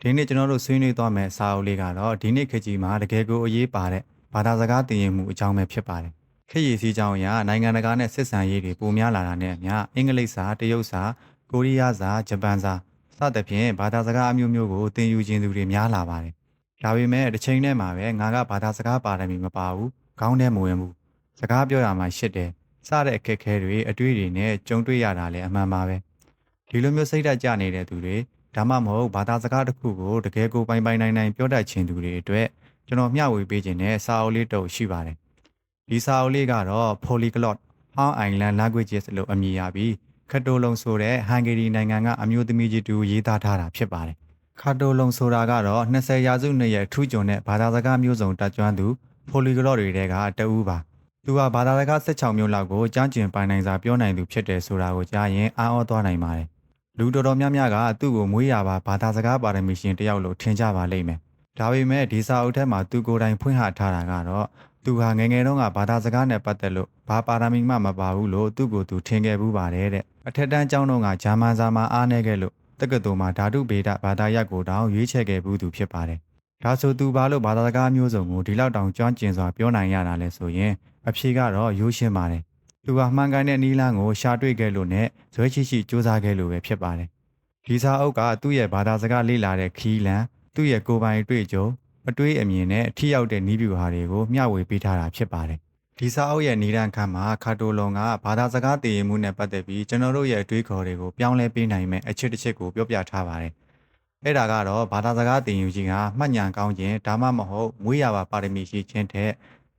ဒီနေ့ကျွန်တော်တို့ဆွေးနွေးသွားမယ့်စာအုပ်လေးကတော့ဒီနေ့ခေတ်ကြီးမှာတကယ်ကိုအရေးပါတဲ့ဘာသာစကားသင်ယူမှုအကြောင်းပဲဖြစ်ပါတယ်။ခေတ်ရည်စည်းကြောင်းအရာနိုင်ငံတကာနဲ့ဆက်ဆံရေးတွေပိုများလာတာနဲ့အမျှအင်္ဂလိပ်စာတရုတ်စာကိုရီးယားစာဂျပန်စာစသဖြင့်ဘာသာစကားအမျိုးမျိုးကိုသင်ယူခြင်းသူတွေများလာပါတယ်။ဒါပေမဲ့တစ်ချိန်တည်းမှာပဲငါကဘာသာစကားပါရမီမပါဘူး။ခေါင်းထဲမဝင်ဘူး။စကားပြောရမှာရှစ်တယ်။စတဲ့အခက်အခဲတွေအတွေ့အကြုံနဲ့ကြုံတွေ့ရတာလည်းအမှန်ပါပဲ။ဒီလိုမျိုးစိတ်ဓာတ်ကျနေတဲ့သူတွေဒါမှမဟုတ်ဘာသာစကားတစ်ခုကိုတကယ်ကိုပိုင်နိုင်ပြောတတ်ခြင်းသူတွေအတွက်ကျွန်တော်မျှဝေပေးခြင်းနဲ့စာအုပ်လေးတုပ်ရှိပါတယ်။ဒီစာအုပ်လေးကတော့ Polyglot How Island Languages လို့အမည်ရပြီးခတ်တိုလုံဆိုတဲ့ဟန်ဂေရီနိုင်ငံကအမျိုးသမီးကြီးတူရေးသားထားတာဖြစ်ပါတယ်။ခတ်တိုလုံဆိုတာကတော့20ရာစုနှစ်ရဲ့ထူးချွန်တဲ့ဘာသာစကားမျိုးစုံတက်ကြွသူ Polyglot တွေထဲကတဦးပါ။သူဟာဘာသာစကား16မျိုးလောက်ကိုကြားကျင်ပိုင်နိုင်စာပြောနိုင်သူဖြစ်တယ်ဆိုတာကိုကြားရင်အားဩသွားနိုင်ပါတယ်။လူတော်တော်များများကသူ့ကိုမွေးရပါဘာသာစကားပါရမီရှင်တယောက်လို့ထင်ကြပါလိမ့်မယ်။ဒါပေမဲ့ဒီစာအုပ်ထဲမှာသူကိုယ်တိုင်ဖွင့်ဟထားတာကတော့သူဟာငယ်ငယ်တုန်းကဘာသာစကားနဲ့ပတ်သက်လို့ဘာပါရမီမှမပါဘူးလို့သူ့ကိုယ်သူထင်ခဲ့ဘူးပါတယ်တဲ့အထက်တန်းကျောင်းတုန်းကဂျာမန်စာမှာအားနည်းခဲ့လို့တက္ကသိုလ်မှာဓာတုဗေဒဘာသာရပ်ကိုတောင်ရွေးချယ်ခဲ့ဘူးသူဖြစ်ပါတယ်။ဒါဆိုသူဘာလို့ဘာသာစကားမျိုးစုံကိုဒီလောက်တောင်ကျွမ်းကျင်စွာပြောနိုင်ရတာလဲဆိုရင်အဖြေကတော့ရိုးရှင်းပါတယ်။သူဟာမှန်ကန်တဲ့နီးလန်းကိုရှာတွေ့ခဲ့လို့နဲ့ဇွဲရှိရှိစူးစမ်းခဲ့လို့ပဲဖြစ်ပါတယ်။ဒီစာအုပ်ကသူ့ရဲ့ဘာသာစကားလေ့လာတဲ့ခီးလန်သူ့ရဲ့ကိုယ်ပိုင်အတွေ့အကြုံအတွေးအမြင်နဲ့ထိရောက်တဲ့နည်းဗျူဟာတွေကိုမျှဝေပေးထားတာဖြစ်ပါတယ်။ဒီစာအုပ်ရဲ့နိဒန်းခန်းမှာခါတိုလုံကဘာသာစကားတည်ယူမှုနဲ့ပတ်သက်ပြီးကျွန်တော်တို့ရဲ့အတွေးခေါ်တွေကိုပြောင်းလဲပေးနိုင်မဲ့အချက်တစ်ချက်ကိုပြောပြထားပါတယ်။အဲ့ဒါကတော့ဘာသာစကားတည်ယူခြင်းကမှတ်ဉာဏ်ကောင်းခြင်းဒါမှမဟုတ်မွေးရပါပါရမီရှိခြင်းတဲ့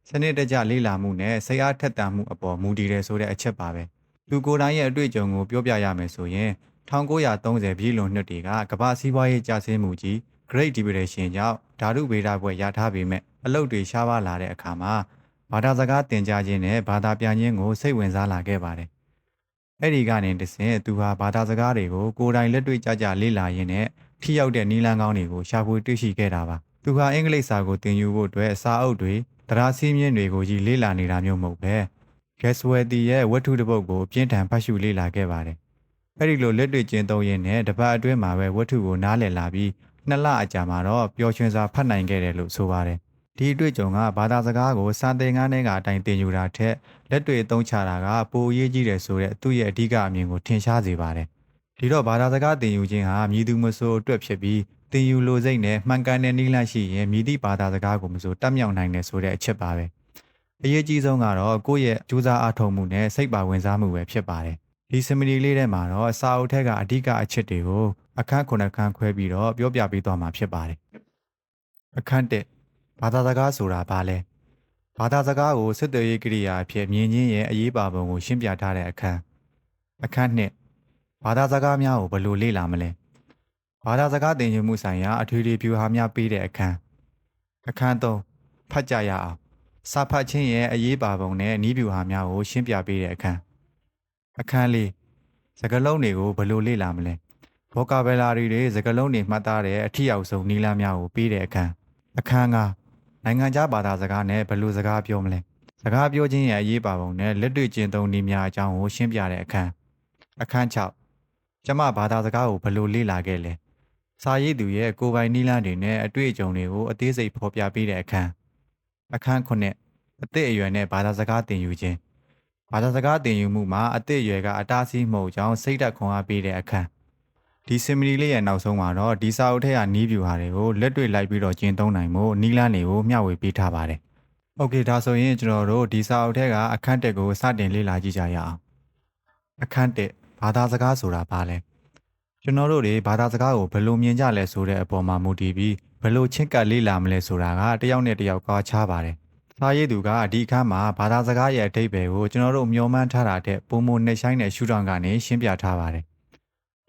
စနစ်တကျလေ့လာမှုနဲ့စိတ်အားထက်သန်မှုအပေါ်မူတည်တယ်ဆိုတဲ့အချက်ပါပဲ။သူကိုယ်တိုင်ရဲ့အတွေ့အကြုံကိုပြောပြရမယ်ဆိုရင်1930ပြည်လွန်နှစ်တွေကကမ္ဘာစီးပွားရေးကျဆင်းမှုကြီး Great Depression ကြောင့်ဓာတုဗေဒဘွဲ့ရထားပေမဲ့အလုပ်တွေရှားပါလာတဲ့အခါမှာဘာသာစကားသင်ကြားခြင်းနဲ့ဘာသာပြန်ခြင်းကိုစိတ်ဝင်စားလာခဲ့ပါတယ်။အဲ့ဒီကနေတဆင့်သူဟာဘာသာစကားတွေကိုကိုယ်တိုင်လက်တွေ့ကြလေ့လာရင်းနဲ့ထိရောက်တဲ့နည်းလမ်းကောင်းတွေကိုရှာဖွေတွေ့ရှိခဲ့တာပါ။သူဟာအင်္ဂလိပ်စာကိုသင်ယူဖို့အတွက်စာအုပ်တွေတရားစီးမြင့်တွေကိုကြီးလေ့လာနေတာမျိုးမဟုတ်ပဲ။ Gasworthy ရဲ့ဝတ္ထုတစ်ပုဒ်ကိုပြင်းထန်ဖတ်ရှုလေ့လာခဲ့ပါတယ်။အဲ့ဒီလိုလက်တွေ့ကျင့်သုံးရင်းနဲ့တပတ်အတွင်းမှာပဲဝတ္ထုကိုနားလည်လာပြီး2လအကြာမှာတော့ပျော်ရွှင်စွာဖတ်နိုင်ခဲ့တယ်လို့ဆိုပါတယ်။ဒီအတွေ့အကြုံကဘာသာစကားကိုစာသင်ခန်းထဲကအတိုင်းသင်ယူတာထက်လက်တွေ့အသုံးချတာကပိုအရေးကြီးတယ်ဆိုတဲ့သူ့ရဲ့အဓိကအမြင်ကိုထင်ရှားစေပါတယ်။ဒီတော့ဘာသာစကားသင်ယူခြင်းဟာမြည်သူမဆိုအတွက်ဖြစ်ပြီးသင်ယူလိုစိတ်နဲ့မှန်ကန်တဲ့နည်းလမ်းရှိရင်မြည်သည့်ဘာသာစကားကိုမဆိုတတ်မြောက်နိုင်တယ်ဆိုတဲ့အချက်ပါပဲ။အရေးကြီးဆုံးကတော့ကိုယ့်ရဲ့ကြိုးစားအားထုတ်မှုနဲ့စိတ်ပါဝင်စားမှုပဲဖြစ်ပါတယ်။ဒီစမရီလေးထဲမှာတော့စာအုပ်ထဲကအဓိကအချက်တွေကိုအခန်း9ခန်းခွဲပြီးတော့ပြောပြပေးသွားမှာဖြစ်ပါတယ်။အခန်း1ဘာသာစကားဆိုတာဘာလဲ။ဘာသာစကားကိုစစ်သွေးရေးကိရိယာအဖြစ်မြင်ခြင်းရဲ့အရေးပါပုံကိုရှင်းပြထားတဲ့အခန်း။အခန်း2ဘာသာစကားများကိုဘယ်လိုလေ့လာမလဲ။ဘာသာစကားသင်ယူမှုဆိုင်ရာအထွေထွေဗျူဟာများပေးတဲ့အခန်း။အခန်း3ဖတ်ကြရအောင်။စာဖတ်ခြင်းရဲ့အရေးပါပုံနဲ့နည်းဗျူဟာများကိုရှင်းပြပေးတဲ့အခန်း။အခန်း4စကားလုံးတွေကိုဘယ်လိုလေ့လာမလဲ။ vocabulary တွေစကားလုံးတွေမှတ်သားတဲ့အထီရောက်ဆုံးနည်းလမ်းများကိုပေးတဲ့အခန်းအခန်း9နိုင်ငံခြားဘာသာစကားနဲ့ဘယ်လိုစကားပြောမလဲစကားပြောခြင်းရဲ့အရေးပါပုံနဲ့လက်တွေ့ကျင့်သုံးနည်းများအကြောင်းကိုရှင်းပြတဲ့အခန်းအခန်း6ကျမဘာသာစကားကိုဘယ်လိုလေ့လာခဲ့လဲစာရေးသူရဲ့ကိုယ်ပိုင်နည်းလမ်းတွေနဲ့အတွေ့အကြုံတွေကိုအသေးစိတ်ဖော်ပြပေးတဲ့အခန်းအခန်း9အသည့်အရွယ်နဲ့ဘာသာစကားသင်ယူခြင်းဘာသာစကားသင်ယူမှုမှာအသည့်အရွယ်ကအတားအဆီးမဟုတ်ကြောင်းစိတ်ဓာတ်ခွန်အားပေးတဲ့အခန်းဒီစင်မီလေးရဲ့နောက်ဆုံးမှာတော့ဒီစာအုပ်ထဲကနီးဗျူဟာတွေကိုလက်တွေ့လိုက်ပြီးတော့ကျင့်သုံးနိုင်မှုနီးလန်းတွေကိုမျှဝေပေးထားပါတယ်။ Okay ဒါဆိုရင်ကျွန်တော်တို့ဒီစာအုပ်ထဲကအခန်း1ကိုစတင်လေ့လာကြည့်ကြရအောင်။အခန်း1ဘာသာစကားဆိုတာဘာလဲ။ကျွန်တော်တို့တွေဘာသာစကားကိုဘယ်လိုမြင်ကြလဲဆိုတဲ့အပေါ်မှာမူတည်ပြီးဘယ်လိုချင့်ကပ်လေ့လာမလဲဆိုတာကတယောက်နဲ့တယောက်ကွာခြားပါတယ်။စာရေးသူကဒီအခန်းမှာဘာသာစကားရဲ့အဓိပ္ပာယ်ကိုကျွန်တော်တို့မျှော်မှန်းထားတာတဲ့ပုံမနှိမ့်ဆိုင်တဲ့ရှုထောင့်ကနေရှင်းပြထားပါတယ်။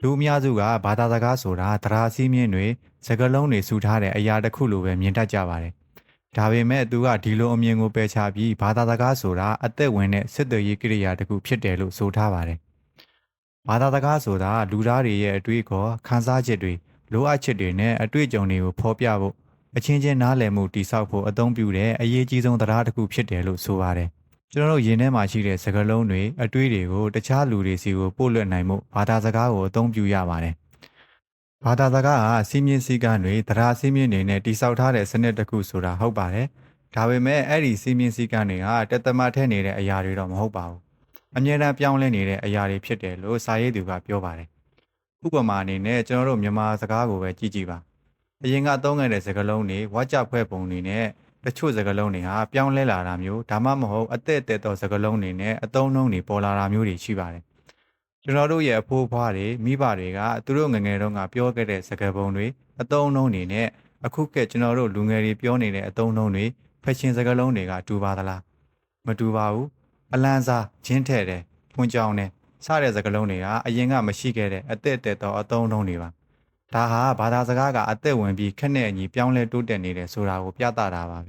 လူအများစုကဘာသာစကားဆိုတာတရားစီးမြင့်တွေစကားလုံးတွေစုထားတဲ့အရာတစ်ခုလိုပဲမြင်တတ်ကြပါတယ်။ဒါပေမဲ့သူကဒီလိုအမြင်ကိုပယ်ချပြီးဘာသာစကားဆိုတာအသက်ဝင်တဲ့စစ်သွေးရေးကိရိယာတစ်ခုဖြစ်တယ်လို့ဆိုထားပါတယ်။ဘာသာစကားဆိုတာလူသားတွေရဲ့အတွေ့အခေါ်ခံစားချက်တွေလိုအပ်ချက်တွေနဲ့အတွေ့အကြုံတွေကိုဖော်ပြဖို့အချင်းချင်းနားလည်မှုတည်ဆောက်ဖို့အသုံးပြုတဲ့အရေးကြီးဆုံးတရားတစ်ခုဖြစ်တယ်လို့ဆိုပါတယ်။ကျွန်တော်တို့ယင်ထဲမှာရှိတဲ့စကားလုံးတွေအတွေးတွေကိုတခြားလူတွေစီကိုပို့လွှတ်နိုင်မှုဘာသာစကားကိုအသုံးပြုရပါတယ်။ ဘာသာစကားဟာစီးမြင့်စည်းကမ်းတွေတရားစီးမြင့်တွေနဲ့တိစောက်ထားတဲ့စနစ်တစ်ခုဆိုတာဟုတ်ပါတယ်။ဒါပေမဲ့အဲ့ဒီစီးမြင့်စည်းကမ်းတွေကတသမတ်ထဲနေတဲ့အရာတွေတော့မဟုတ်ပါဘူး။အမြဲတမ်းပြောင်းလဲနေတဲ့အရာတွေဖြစ်တယ်လို့စာရေးသူကပြောပါတယ်။ဥပမာအနေနဲ့ကျွန်တော်တို့မြန်မာစကားကိုပဲကြည့်ကြည့်ပါ။အရင်ကသုံးခဲ့တဲ့စကားလုံးတွေဝါကြဖွဲ့ပုံတွေနဲ့တချို့စကားလုံးတွေဟာပြောင်းလဲလာတာမျိုးဒါမှမဟုတ်အသက်အသက်သောစကားလုံးတွေနဲ့အသုံးအနှုန်းတွေပေါ်လာတာမျိုးတွေရှိပါတယ်။ကျွန်တော်တို့ရဲ့အဖိုးအဖွားတွေမိဘတွေကသူတို့ငငယ်တုန်းကပြောခဲ့တဲ့စကားပုံတွေအသုံးအနှုန်းတွေနဲ့အခုကကျွန်တော်တို့လူငယ်တွေပြောနေတဲ့အသုံးအနှုန်းတွေဖက်ရှင်စကားလုံးတွေကတူပါသလားမတူပါဘူးအလန်းစားဂျင်းထဲ့တယ်ဖွင့်ကြောင်းတယ်စတဲ့စကားလုံးတွေကအရင်ကမရှိခဲ့တဲ့အသက်အသက်သောအသုံးအနှုန်းတွေပါဒါဟာဘာသာစကားကအသက်ဝင်ပြီးခက်နဲ့အညီပြောင်းလဲတိုးတက်နေတယ်ဆိုတာကိုပြသတာပါပဲ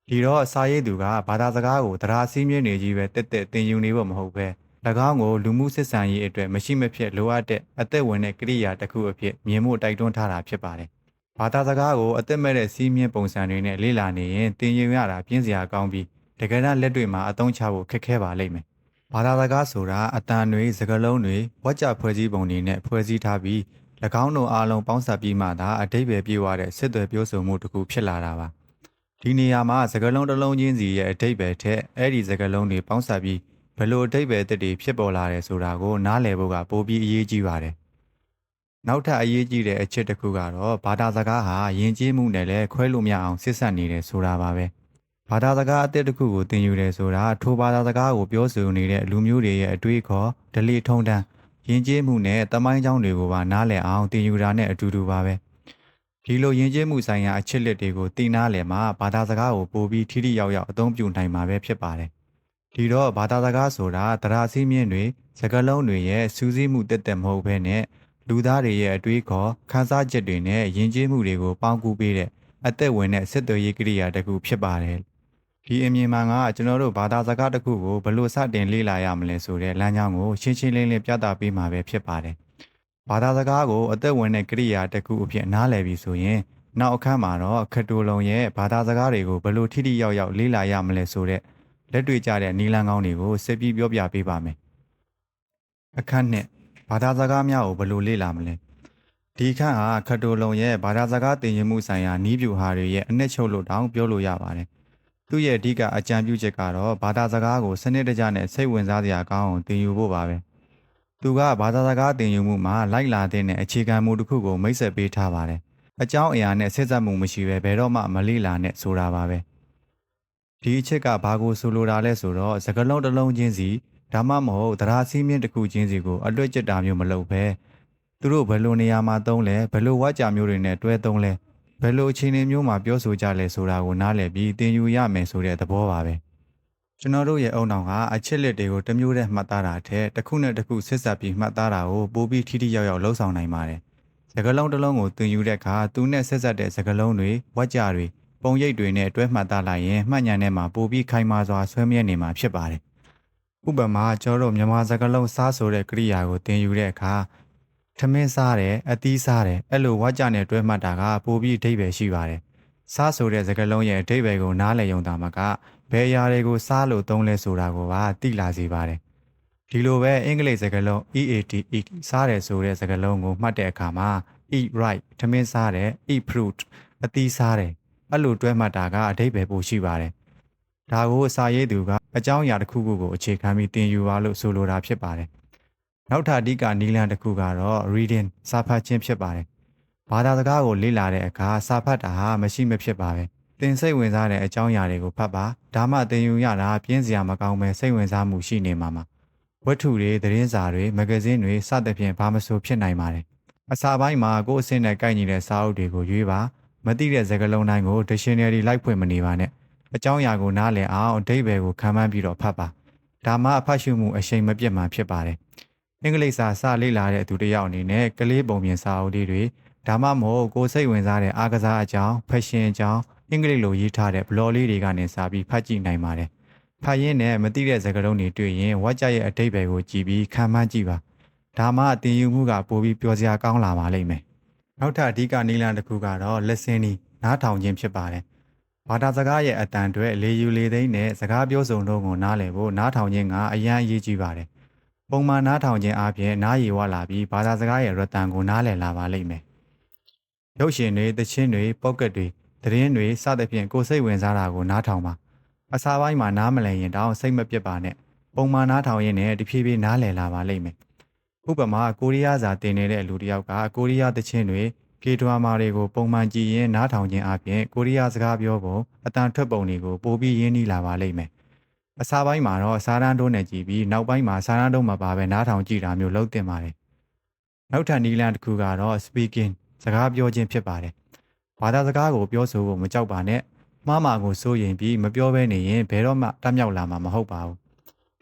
ဒီတော့စာရေးသူကဘာသာစကားကိုတရားစီးမြင်နေကြီးပဲတက်တက်သင်ယူနေဖို့မဟုတ်ပဲ၎င်းကိုလူမှုစစ်ဆန်ရေးအတွက်မရှိမဖြစ်လိုအပ်တဲ့အသက်ဝင်တဲ့ကိရိယာတစ်ခုအဖြစ်မြင်မှုတိုက်တွန်းထားတာဖြစ်ပါတယ်။ဘာသာစကားကိုအသက်မဲ့တဲ့စီးမြင်ပုံစံတွေနဲ့လေ့လာနေရင်သင်ယူရတာပြင်းစရာကောင်းပြီးတကယ်တမ်းလက်တွေ့မှာအသုံးချဖို့ခက်ခဲပါလိမ့်မယ်။ဘာသာစကားဆိုတာအတန်တွေစကားလုံးတွေဝါကြဖွဲ့စည်းပုံတွေနဲ့ဖွဲ့စည်းထားပြီး၎င်းတို့အားလုံးပေါင်းစပ်ပြီးမှသာအတိတ်ပဲပြေဝတဲ့စစ်သွေးပြောဆိုမှုတစ်ခုဖြစ်လာတာပါ။ဒီနေရာမှာစကားလုံးတစ်လုံးချင်းစီရဲ့အတိတ်ပဲထက်အဲ့ဒီစကားလုံးတွေပေါင်းစပ်ပြီးဘလို့အတိတ်ပဲတက်တွေဖြစ်ပေါ်လာတယ်ဆိုတာကိုနားလည်ဖို့ကပိုပြီးအရေးကြီးပါတယ်။နောက်ထပ်အရေးကြီးတဲ့အချက်တစ်ခုကတော့ဘာသာစကားဟာယဉ်ကျေးမှုနဲ့လည်းခွဲလို့မရအောင်ဆက်ဆက်နေတယ်ဆိုတာပါပဲ။ဘာသာစကားအသစ်တစ်ခုကိုသင်ယူတယ်ဆိုတာထိုဘာသာစကားကိုပြောဆိုနေတဲ့လူမျိုးတွေရဲ့အတွေ့အခေါ်ဓလေ့ထုံးတမ်းယဉ်ကျေးမှုနဲ့တမိုင်းကြောင်းတွေကိုပါနားလည်အောင်သင်ယူတာနဲ့အတူတူပါပဲ။ဒီလိုယဉ်ကျေးမှုဆိုင်ရာအချက်လက်တွေကိုသိနာလည်မှာဘာသာစကားကိုပိုပြီးထိထိရောက်ရောက်အသုံးပြုနိုင်မှာပဲဖြစ်ပါတယ်။ဒီတော့ဘာသာစကားဆိုတာတရားစီးမြင်တွေစကားလုံးတွေရဲ့စူးစီးမှုတက်တက်မဟုတ်ဘဲနဲ့လူသားတွေရဲ့အတွေးခေါ်ခန်းစားချက်တွေနဲ့ယဉ်ကျေးမှုတွေကိုပေါင်းကူးပေးတဲ့အသက်ဝင်တဲ့စစ်သွေးရေးကိရိယာတစ်ခုဖြစ်ပါတယ်။ဒီအမြင်မှန်ကကျွန်တော်တို့ဘာသာစကားတစ်ခုကိုဘယ်လိုစတင်လေ့လာရမလဲဆိုတဲ့လမ်းကြောင်းကိုရှင်းရှင်းလင်းလင်းပြသပေးမှာပဲဖြစ်ပါတယ်။ဘာသာစကားကိုအသက်ဝင်တဲ့ကိရိယာတစ်ခုအဖြစ်နားလည်ပြီးဆိုရင်နောက်အခန်းမှာတော့ခတိုလုံရဲ့ဘာသာစကားတွေကိုဘယ်လိုထိထိရောက်ရောက်လေ့လာရမလဲဆိုတဲ့လက်တွေ့ကျတဲ့နီလန်းကောင်းတွေကိုစစ်ပြီးပြောပြပေးပါမယ်။အခန်းနဲ့ဘာသာစကားများကိုဘယ်လိုလေ့လာမလဲ။ဒီအခန်းဟာခတိုလုံရဲ့ဘာသာစကားသင်ယူမှုဆိုင်ရာနီးဗျူဟာတွေရဲ့အနှစ်ချုပ်လို့တောင်ပြောလို့ရပါတယ်။သူ့ရဲ့အဓိကအကြံပြုချက်ကတော့ဘာသာစကားကိုစနစ်တကျနဲ့စိတ်ဝင်စားစရာကောင်းအောင်သင်ယူဖို့ပါပဲ။သူကဘာသာစကားသင်ယူမှုမှာလိုက်လာတဲ့အခြေခံမူတစ်ခုကိုမိတ်ဆက်ပေးထားပါတယ်။အကြောင်းအရာနဲ့ဆက်စပ်မှုမရှိဘဲဘယ်တော့မှမလေ့လာနဲ့ဆိုတာပါပဲ။ဒီအချက်ကဘာကိုဆိုလိုတာလဲဆိုတော့စကားလုံးတစ်လုံးချင်းစီဒါမှမဟုတ်တရားစီးမြင့်တစ်ခုချင်းစီကိုအလွတ်ကျက်တာမျိုးမလုပ်ဘဲသူတို့ဘယ်လိုနေရာမှာသုံးလဲဘယ်လိုဝါကြမျိုးတွေနဲ့တွဲသုံးလဲဘယ်လိုအခြေအနေမျိုးမှာပြောဆိုကြလဲဆိုတာကိုနားလည်ပြီးသင်ယူရမယ်ဆိုတဲ့သဘောပါပဲကျွန်တော်တို့ရဲ့အုံနောင်ကအချက်လက်တွေကိုတစ်မျိုးတည်းမှတ်သားတာထက်တစ်ခုနဲ့တစ်ခုဆက်ဆက်ပြီးမှတ်သားတာကိုပိုပြီးထိထိရောက်ရောက်လှုပ်ဆောင်နိုင်ပါတယ်စကားလုံးတစ်လုံးကိုသင်ယူတဲ့အခါသူနဲ့ဆက်ဆက်တဲ့စကားလုံးတွေဝါကြတွေပုံရိပ်တွေနဲ့တွဲမှတ်သားလိုက်ရင်မှတ်ဉာဏ်ထဲမှာပိုပြီးခိုင်မာစွာဆွဲမြဲနေမှာဖြစ်ပါတယ်။ဥပမာကျွန်တော်တို့မြန်မာစကားလုံးစားဆိုတဲ့ကရိယာကိုသင်ယူတဲ့အခါထမင်းစားတယ်အသီးစားတယ်အဲ့လိုဝါကြနဲ့တွဲမှတ်တာကပိုပြီးအဓိပ္ပာယ်ရှိပါတယ်။စားဆိုတဲ့စကားလုံးရဲ့အဓိပ္ပာယ်ကိုနားလည်ရုံသာမကဘယ်အရာတွေကိုစားလို့သုံးလဲဆိုတာကိုပါသိလာစေပါတယ်။ဒီလိုပဲအင်္ဂလိပ်စကားလုံး eat စားတယ်ဆိုတဲ့စကားလုံးကိုမှတ်တဲ့အခါမှာ eat right ထမင်းစားတယ် eat fruit အသီးစားတယ်အဲ့လိုတွဲမှတ်တာကအဓိပ္ပာယ်ပိုရှိပါတယ်။ဒါကိုစာရေးသူကအကြောင်းအရာတစ်ခုခုကိုအခြေခံပြီးသင်ယူပါလို့ဆိုလိုတာဖြစ်ပါတယ်။နောက်ထပ်အဓိကနီလန်တစ်ခုကတော့ reading စာဖတ်ခြင်းဖြစ်ပါတယ်။ဘာသာစကားကိုလေ့လာတဲ့အခါစာဖတ်တာဟာမရှိမဖြစ်ပါပဲ။သင်စိတ်ဝင်စားတဲ့အကြောင်းအရာတွေကိုဖတ်ပါဒါမှသင်ယူရတာပြင်းစရာမကောင်းပဲစိတ်ဝင်စားမှုရှိနေမှာပါ။ဝတ္ထုတွေသတင်းစာတွေမဂဇင်းတွေစသဖြင့်ဘာမဆိုဖြစ်နိုင်ပါတယ်။အစာပိုင်းမှာကိုယ့်အဆင့်နဲ့ကိုက်ညီတဲ့စာအုပ်တွေကိုရွေးပါမသိတဲ့စကားလုံးတိုင်းကို dictionary လိုက်ဖွင့်မနေပါနဲ့အကြောင်းအရာကိုနားလည်အောင်အဓိပ္ပာယ်ကိုခံမှန်းပြီးတော့ဖတ်ပါဒါမှအဖတ်ရှုမှုအရှိန်မပြတ်မှဖြစ်ပါတယ်အင်္ဂလိပ်စာစလေ့လာတဲ့သူတစ်ယောက်အနေနဲ့ကလေးပုံပြင်စာအုပ်တွေဒါမှမဟုတ်ကိုယ်စိတ်ဝင်စားတဲ့အားကစားအကြောင်းဖက်ရှင်အကြောင်းအင်္ဂလိပ်လိုရေးထားတဲ့ဘလော်လေးတွေကနေစာပြီးဖတ်ကြည့်နိုင်ပါတယ်ဖတ်ရင်းနဲ့မသိတဲ့စကားလုံးတွေတွေ့ရင်ဝါကြရဲ့အဓိပ္ပာယ်ကိုကြည့်ပြီးခံမှန်းကြည့်ပါဒါမှသင်ယူမှုကပိုပြီးပျော်စရာကောင်းလာပါလိမ့်မယ်နောက်ထပ်အဓိကနည်းလမ်းတစ်ခုကတော့ listening နားထောင်ခြင်းဖြစ်ပါတယ်။ဘာသာစကားရဲ့အတန်တွေလေယူလေသိမ်းနဲ့စကားပြောဆိုတော့ကိုနားလည်ဖို့နားထောင်ခြင်းကအရန်အရေးကြီးပါတယ်။ပုံမှန်နားထောင်ခြင်းအပြင်နားရည်ဝလာပြီးဘာသာစကားရဲ့ရတန်ကိုနားလည်လာပါလိမ့်မယ် ရုပ်ရှင်တွေတခြင်းတွေပေါ့ကတ်တွေသတင်းတွေစသဖြင့်ကိုယ်စိတ်ဝင်စားတာကိုနားထောင်ပါအစာပိုင်းမှာနားမလည်ရင်တောင်စိတ်မပြတ်ပါနဲ့ပုံမှန်နားထောင်ရင်းနဲ့တဖြည်းဖြည်းနားလည်လာပါလိမ့်မယ်ဥပမာကိုရီးယားစာသင်နေတဲ့လူတစ်ယောက်ကကိုရီးယားတခြင်းတွေကေဒရာမာတွေကိုပုံမှန်ကြည့်ရင်နားထောင်ခြင်းအပြင်ကိုရီးယားစကားပြောပုံအတန်ထွက်ပုံတွေကိုပိုပြီးရင်းနှီးလာပါလိမ့်မယ်အစာပိုင်းမှာတော့စာတန်းတိုးနဲ့ကြည့်ပြီးနောက်ပိုင်းမှာစာတန်းတိုးမှာပါပဲနားထောင်ကြည့်တာမျိုးလုပ်သင့်ပါတယ်နောက်ထပ်နီလန်တစ်ခုကတော့ speaking စကားပြောခြင်းဖြစ်ပါတယ်ဘာသာစကားကိုပြောဆိုဖို့မကြောက်ပါနဲ့မှားမှာကိုစိုးရင်ပြီးမပြောဘဲနေရင်ဘယ်တော့မှတတ်မြောက်လာမှာမဟုတ်ပါဘူး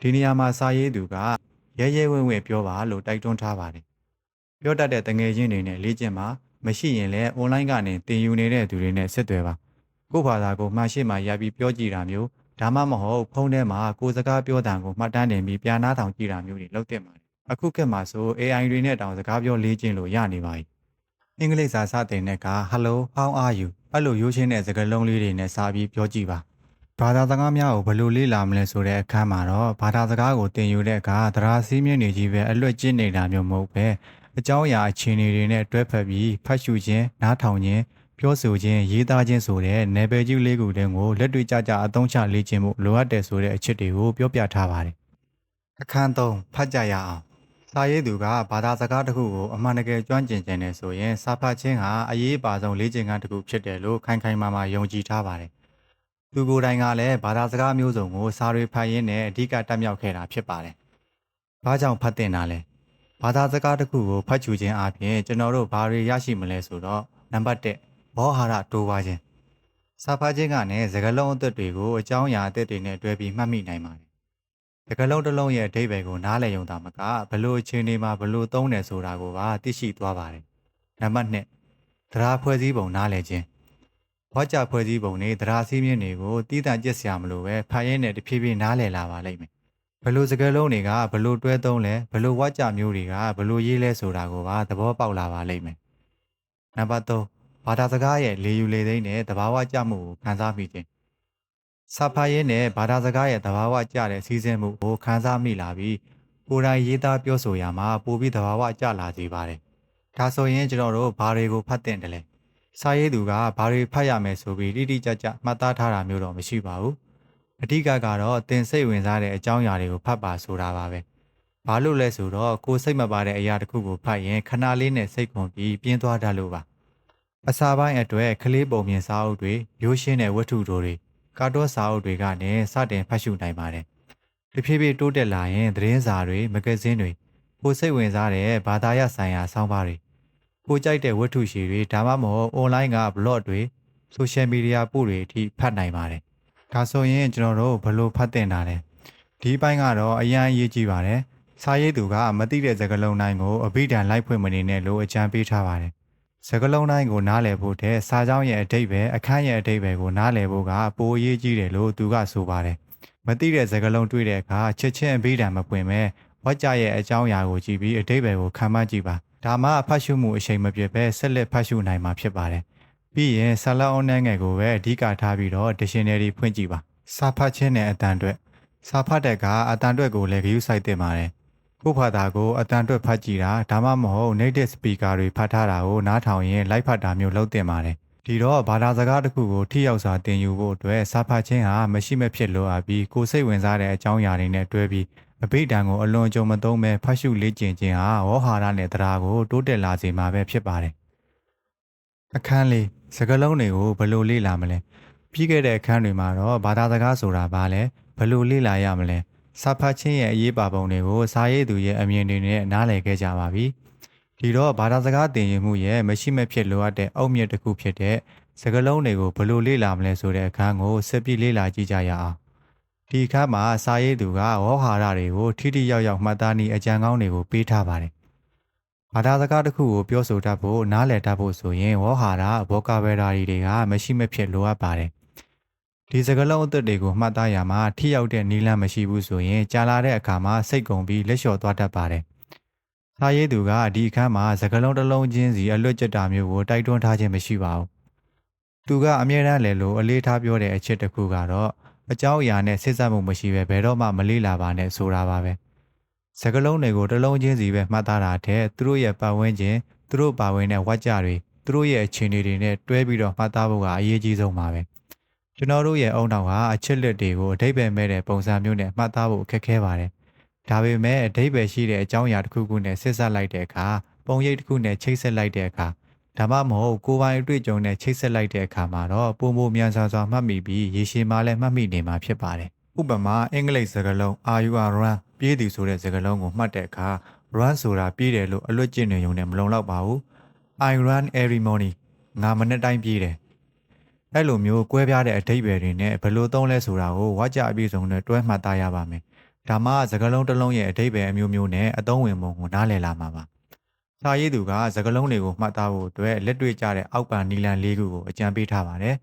ဒီနေရာမှာစာရေးသူကရဲရဲဝံ့ဝံ့ပြောပါလို့တိုက်တွန်းထားပါတယ်ပြောတတ်တဲ့တငယ်ချင်းတွေနဲ့လေ့ကျင့်ပါမရှိရင်လည်း online ကနေသင်ယူနေတဲ့သူတွေနဲ့ဆက်သွယ်ပါကိုယ့်ဘာသာကိုမှရှေ့မှာရပြီးပြောကြည့်တာမျိုးဒါမှမဟုတ်ဖုန်းထဲမှာကိုယ်စကားပြောတာကိုမှတ်တမ်းတင်ပြီးပြန်နှားထောင်ကြည့်တာမျိုးတွေလုပ်သင့်ပါတယ်အခုခေတ်မှာဆို AI တွေနဲ့တောင်စကားပြောလေ့ကျင့်လို့ရနေပါပြီအင်္ဂလိပ်စာစတင်တဲ့အခါ Hello how are you အဲ့လိုရိုးရှင်းတဲ့စကားလုံးလေးတွေနဲ့စာပြီးပြောကြည့်ပါဘာသာစကားများကိုဘယ်လိုလေ့လာမလဲဆိုတဲ့အခန်းမှာတော့ဘာသာစကားကိုသင်ယူတဲ့အခါတရားစည်းမျဉ်းတွေကြီးပဲအလွတ်ကျင့်နေတာမျိုးမဟုတ်ပဲအကြောင်းအရာအခြေအနေတွေနဲ့တွဲဖက်ပြီးဖတ်ရှုခြင်းနားထောင်ခြင်းပြောဆိုခြင်းရေးသားခြင်းဆိုတဲ့နယ်ပယ်ကြီးလေးခုတည်းကိုလက်တွေ့ကျကျအသုံးချလေ့ကျင့်မှုလိုအပ်တယ်ဆိုတဲ့အချက်တွေကိုပြောပြထားပါတယ်အခန်း3ဖတ်ကြရအောင်စာရေးသူကဘာသာစကားတစ်ခုကိုအမှန်တကယ်ကျွမ်းကျင်ခြင်းနဲ့ဆိုရင်စာဖတ်ခြင်းဟာအရေးပါဆုံးလေ့ကျင့်ခန်းတစ်ခုဖြစ်တယ်လို့ခိုင်ခိုင်မာမာယုံကြည်ထားပါတယ်။သူကိုယ်တိုင်ကလည်းဘာသာစကားမျိုးစုံကိုစာတွေဖတ်ရင်းနဲ့အဓိကတက်မြောက်ခဲ့တာဖြစ်ပါတယ်။ဘာကြောင့်ဖတ်တင်တာလဲ။ဘာသာစကားတစ်ခုကိုဖတ်ချူခြင်းအပြင်ကျွန်တော်တို့ဘာတွေရရှိမလဲဆိုတော့နံပါတ်1ဘောဟာရတိုးပွားခြင်းစာဖတ်ခြင်းကလည်းစကားလုံးအသက်တွေကိုအကြောင်းအရာအသက်တွေနဲ့တွဲပြီးမှတ်မိနိုင်ပါတယ်စကားလုံးတစ်လုံးရဲ့အဓိပ္ပာယ်ကိုနားလည်ရုံသာမကဘလို့အခြေအနေမှာဘလို့သုံးတယ်ဆိုတာကိုပါသိရှိသွားပါတယ်။နံပါတ်2တရားဖွဲ့စည်းပုံနားလည်ခြင်းဝါကြဖွဲ့စည်းပုံနဲ့တရားစည်းမျဉ်းတွေကိုတည်တံ့ကျက်စရာမလိုပဲဖတ်ရင်းနဲ့တဖြည်းဖြည်းနားလည်လာပါလိမ့်မယ်။ဘလို့စကားလုံးတွေကဘလို့တွဲသုံးလဲဘလို့ဝါကြမျိုးတွေကဘလို့ရေးလဲဆိုတာကိုပါသဘောပေါက်လာပါလိမ့်မယ်။နံပါတ်3ဘာသာစကားရဲ့လေယူလေသိမ်းတဲ့သဘာဝကျမှုကိုခန်းစားမိခြင်းစာဖတ်ရင်းနဲ့ဘာသာစကားရဲ့သဘာဝကျတဲ့စီးစင်းမှုကိုခန်းစားမိလာပြီးကိုယ်တိုင်ရေးသားပြောဆိုရမှာပိုပြီးသဘာဝကျလာစေပါတယ်။ဒါဆိုရင်ကျွန်တော်တို့ဘာတွေကိုဖတ်တင်တယ်လဲ။စာရေးသူကဘာတွေဖတ်ရမယ်ဆိုပြီးတိတိကျကျမှတ်သားထားတာမျိုးတော့မရှိပါဘူး။အဓိကကတော့သင်စိတ်ဝင်စားတဲ့အကြောင်းအရာတွေကိုဖတ်ပါဆိုတာပါပဲ။ဘာလို့လဲဆိုတော့ကိုယ်စိတ်မပါတဲ့အရာတစ်ခုကိုဖတ်ရင်ခဏလေးနဲ့စိတ်ကုန်ပြီးပြင်းသွားတတ်လို့ပါ။အစာပိုင်းအတွက်ကလေးပုံမြင်စာအုပ်တွေရိုးရှင်းတဲ့ဝတ္ထုတွေကာတွန်းစာအုပ်တွေကလည်းစတင်ဖတ်ရှုနိုင်ပါတယ်။တဖြည်းဖြည်းတိုးတက်လာရင်သတင်းစာတွေမဂ္ဂဇင်းတွေကိုစိတ်ဝင်စားတဲ့ဘာသာရပ်ဆိုင်ရာဆောင်းပါးတွေကိုကြိုက်တဲ့ဝတ္ထုရှည်တွေဒါမှမဟုတ် online က blog တွေ social media ပို့တွေအထိဖတ်နိုင်ပါတယ်။ဒါဆိုရင်ကျွန်တော်တို့ဘယ်လိုဖတ်တင်တာလဲ။ဒီပိုင်းကတော့အရင်အရေးကြီးပါတယ်။စာရေးသူကမသိတဲ့စကားလုံးတိုင်းကိုအဘိဓမ္မာလိုက်ဖွင့်မနေနဲ့လို့အကြံပေးထားပါတယ်။စကားလုံးတိုင်းကိုနားလည်ဖို့တဲ့စာကြောင်းရဲ့အဓိပ္ပာယ်အခန်းရဲ့အဓိပ္ပာယ်ကိုနားလည်ဖို့ကပိုအရေးကြီးတယ်လို့သူကဆိုပါတယ်။မသိတဲ့စကားလုံးတွေ့တဲ့အခါချက်ချင်းအဘိဓမ္မာမပွင့်ပဲဝါကြရဲ့အကြောင်းအရာကိုကြည့်ပြီးအဓိပ္ပာယ်ကိုခံမှန်းကြည့်ပါ။ဒါမှဖတ်ရှုမှုအချိန်မပြတ်ပဲဆက်လက်ဖတ်ရှုနိုင်မှာဖြစ်ပါတယ်။ပြီးရင်ဆလအုံးနှငယ်ကိုပဲအဓိကထားပြီးတော့ dictionary ဖွင့်ကြည့်ပါ။စာဖတ်ခြင်းနဲ့အတန်အတွက်စာဖတ်တဲ့ကအတန်အတွက်ကိုလည်းဂရုစိုက်သင့်ပါတယ်။ကိုယ့်ဘာသာကိုအတန်အတွက်ဖတ်ကြည့်တာဒါမှမဟုတ် native speaker တွေဖတ်ထားတာကိုနားထောင်ရင်လိုက်ဖတ်တာမျိုးလုပ်သင့်ပါတယ်။ဒီတော့ဘာသာစကားတစ်ခုကိုထိရောက်စွာသင်ယူဖို့အတွက်စာဖတ်ခြင်းဟာမရှိမဖြစ်လိုအပ်ပြီးကိုယ်စိတ်ဝင်စားတဲ့အကြောင်းအရာတွေနဲ့တွဲပြီးအဘိဓမ္မာကိုအလွန်ကြုံမသုံးပဲဖတ်ရှုလေ့ကျင့်ခြင်းဟာဝေါဟာရနဲ့တရားကိုတိုးတက်လာစေမှာပဲဖြစ်ပါတယ်။အခန်းလေးစကားလုံးတွေကိုဘယ်လိုလေ့လာမလဲ။ပြီးခဲ့တဲ့အခန်းတွေမှာတော့ဘာသာစကားဆိုတာဘာလဲဘယ်လိုလေ့လာရမလဲ။စာဖတ်ခြင်းရဲ့အရေးပါပုံတွေကိုစာရေးသူရဲ့အမြင်တွေနဲ့နားလည်ခဲ့ကြပါပြီ။ဒီတော့ဘာသာစကားသင်ယူမှုရဲ့မရှိမဖြစ်လိုအပ်တဲ့အုတ်မြစ်တစ်ခုဖြစ်တဲ့စကားလုံးတွေကိုဘယ်လိုလေ့လာမလဲဆိုတဲ့အခန်းကိုဆက်ပြီးလေ့လာကြည့်ကြရအောင်။ဒီအခန်းမှာစာရေးသူကဝေါဟာရတွေကိုထိထိရောက်ရောက်မှတ်သားနည်းအကြံကောင်းတွေကိုပေးထားပါတယ်။ဘာသာစကားတစ်ခုကိုပြောဆိုတတ်ဖို့နားလည်တတ်ဖို့ဆိုရင်ဝေါဟာရ vocabulary တွေကမရှိမဖြစ်လိုအပ်ပါတယ်။ဒီစကားလုံးအသစ်တွေကိုမှတ်သားရမှာထိရောက်တဲ့နည်းလမ်းမရှိဘူးဆိုရင်ကြာလာတဲ့အခါမှာစိတ်ကုန်ပြီးလက်လျှော့သွားတတ်ပါတယ်။စာရေးသူကဒီအခန်းမှာစကားလုံးတစ်လုံးချင်းစီအလွတ်ကျက်တာမျိုးကိုတိုက်တွန်းထားခြင်းမရှိပါဘူး။သူကအမြဲတမ်းလည်းလို့အလေးထားပြောတဲ့အချက်တစ်ခုကတော့အကြောင်းအရာနဲ့ဆက်စပ်မှုမရှိပဲဘယ်တော့မှမလေးလာပါနဲ့ဆိုတာပါပဲ။စကားလုံးတွေကိုတစ်လုံးချင်းစီပဲမှတ်သားတာတဲ့သူတို့ရဲ့ပတ်ဝန်းကျင်သူတို့ပါဝင်တဲ့ဝါကြတွေသူ သူတို့ရဲ့အခြေအနေတွေနဲ့တွဲပြီးတော့မှတ်သားဖို့ကအရေးကြီးဆုံးပါပဲကျွန်တော်တို့ရဲ့အုံနောက်ဟာအချစ်လက်တွေကိုအဓိပ္ပာယ်မဲ့တဲ့ပုံစံမျိုးနဲ့မှတ်သားဖို့ခက်ခဲပါတယ်ဒါပေမဲ့အဓိပ္ပာယ်ရှိတဲ့အကြောင်းအရာတစ်ခုခုနဲ့ဆက်ဆက်လိုက်တဲ့အခါပုံရိပ်တစ်ခုနဲ့ချိတ်ဆက်လိုက်တဲ့အခါဒါမှမဟုတ်ကိုယ်ပိုင်အတွေ့အကြုံနဲ့ချိတ်ဆက်လိုက်တဲ့အခါမှာတော့ပုံပုံမြန်ဆန်စွာမှတ်မိပြီးရေရှည်မှလည်းမှတ်မိနေမှာဖြစ်ပါတယ်ဥပမာအင်္ဂလိပ်စကားလုံး are you are run ပြေးသည်ဆိုတဲ့စကားလုံးကိုမှတ်တဲ့အခါ run ဆိုတာပြေးတယ်လို့အလွတ်ကျင့်နေုံနဲ့မလုံလောက်ပါဘူး I run every morning ငါမနေ့တိုင်းပြေးတယ်အဲ့လိုမျိုးကွဲပြားတဲ့အဓိပ္ပာယ်တွေနဲ့ဘယ်လိုသုံးလဲဆိုတာကိုဝါကြအပြည့်စုံနဲ့တွဲမှတ်သားရပါမယ်ဒါမှစကားလုံးတစ်လုံးရဲ့အဓိပ္ပာယ်အမျိုးမျိုးနဲ့အသုံးဝင်ပုံကိုနားလည်လာမှာပါစာရေးသူကစကားလုံးတွေကိုမှတ်သားဖို့အတွက်လက်တွေ့ကျတဲ့အောက်ပံနီလန်၄ခုကိုအကြံပေးထားပါတယ်